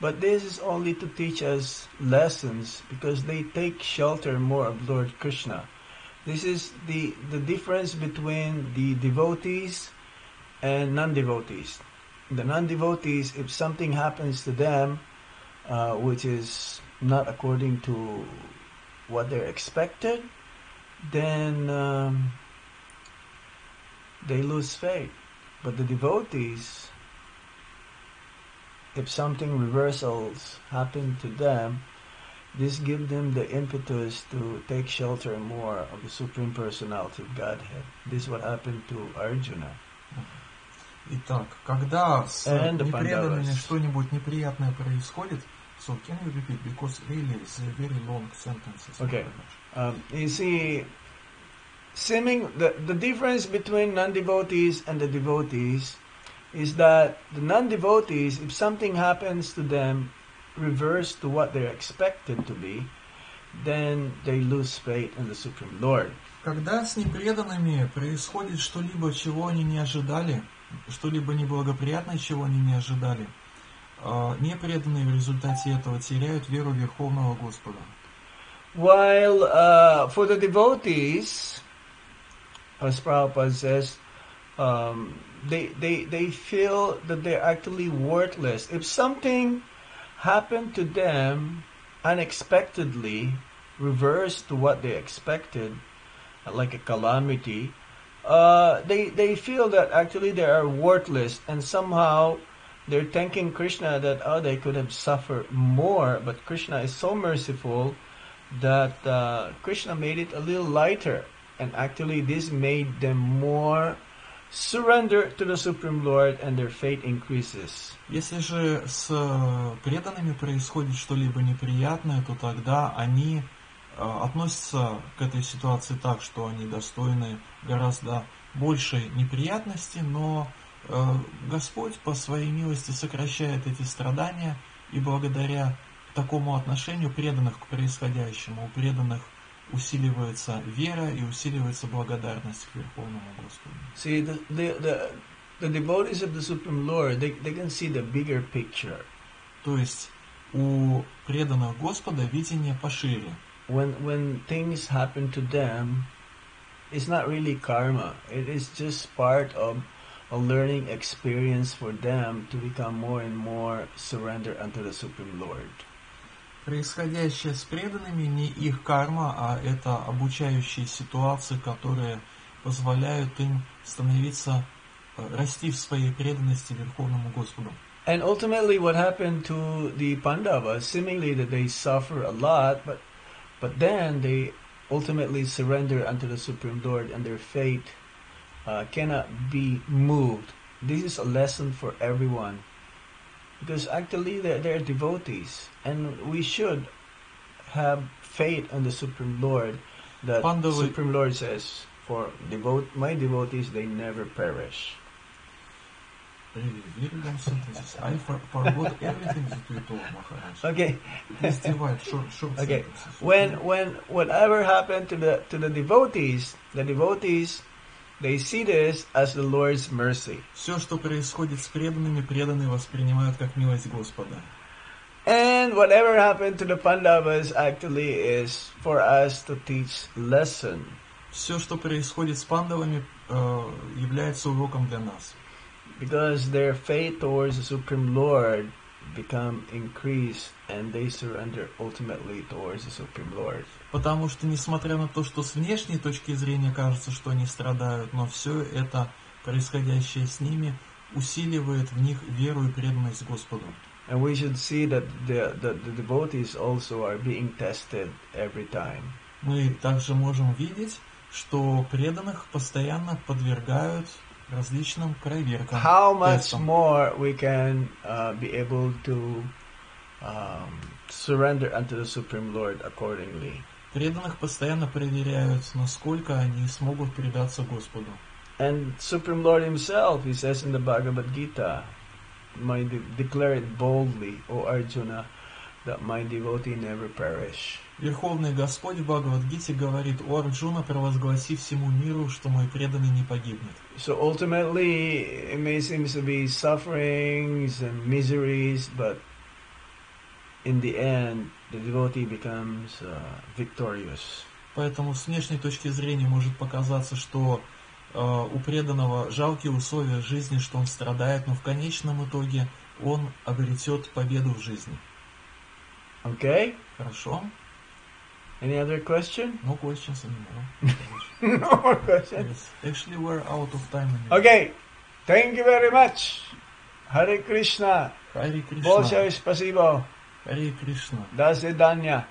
but this is only to teach us lessons because they take shelter more of Lord Krishna. This is the difference between the devotees and non-devotees. The non-devotees, if something happens to them, which is not according to what they're expected, then they lose faith. But the devotees, if something reversals happen to them, this gives them the impetus to take shelter more of the Supreme Personality of Godhead. This is what happened to Arjuna. Итак, когда с And the непреданными Pandavas. что-нибудь неприятное происходит, so can you repeat, because really it's a very long sentences. Okay. You see, seeming the difference between non-devotees and the devotees is that the non-devotees, if something happens to them reverse to what they're expected to be, then they lose faith in the Supreme Lord. Когда с непреданными происходит что-либо, чего они не ожидали, что-либо неблагоприятное, чего они не ожидали, непреданные в результате этого теряют веру в Верховного Господа. While for the devotees, as Prabhupada says, they feel that they're actually worthless. If something happened to them unexpectedly, reverse to what they expected, like a calamity, they feel that actually they are worthless, and somehow they're thanking Krishna that they could have suffered more, but Krishna is so merciful that Krishna made it a little lighter, and actually this made them more surrender to the Supreme Lord, and their faith increases. Если же с преданными происходит что-либо неприятное, то тогда они относятся к этой ситуации так, что они достойны гораздо большей неприятности, но Господь по своей милости сокращает эти страдания, и благодаря такому отношению преданных к происходящему, у преданных усиливается вера и усиливается благодарность к Верховному Господу. See, the devotees of the Supreme Lord, they can see the bigger picture. То есть у преданных Господа видение пошире. When things happen to them, it's not really karma. It is just part of a learning experience for them to become more and more surrendered unto the Supreme Lord. Происходящее с преданными не их карма, а это обучающие ситуации, которые позволяют им становиться, расти в своей преданности Верховному Господу. And ultimately what happened to the Pandavas, seemingly that they suffer a lot, but then they ultimately surrender unto the Supreme Lord and their fate cannot be moved. This is a lesson for everyone. Because actually they're devotees, and we should have faith on the Supreme Lord. That Supreme Lord says, "For my devotees, they never perish." I forgot everything that we told, Maharaj. Okay. Please divide short Okay. sentences. When whatever happened to the devotees, they see this as the Lord's mercy. Все, что происходит с преданными, преданные воспринимают как милость Господа. And whatever happened to the Pandavas actually is for us to teach lesson. Все, что происходит с пандавами, является уроком для нас. Because their faith towards the Supreme Lord become increased and they surrender ultimately towards the Supreme Lord. Потому что, несмотря на то, что с внешней точки зрения кажется, что они страдают, но все это, происходящее с ними, усиливает в них веру и преданность Господу. And we should see that the devotees also are being tested every time. Мы также можем видеть, что преданных постоянно подвергают различным проверкам. How much тестам. more we can be able to surrender unto the Supreme Lord accordingly. Преданных постоянно проверяют, насколько они смогут предаться Господу. And Supreme Lord Himself, He says in the Bhagavad Gita, declare it boldly, O Arjuna, that my devotee never perish. Верховный Господь в Бхагавад-гите говорит: «О Арджуна, провозгласи всему миру, что мой преданный не погибнет». So ultimately, it may seem to be sufferings and miseries, but in the end, the devotee becomes victorious. Поэтому с внешней точки зрения может показаться, что у преданного жалкие условия жизни, что он страдает, но в конечном итоге он обретет победу в жизни. Okay? Хорошо? Any other question? No questions anymore. No more questions? Yes. Actually, we're out of time anymore. Okay. Thank you very much. Hare Krishna. Hare Krishna. Большое спасибо. Hare Krishna. До свидания.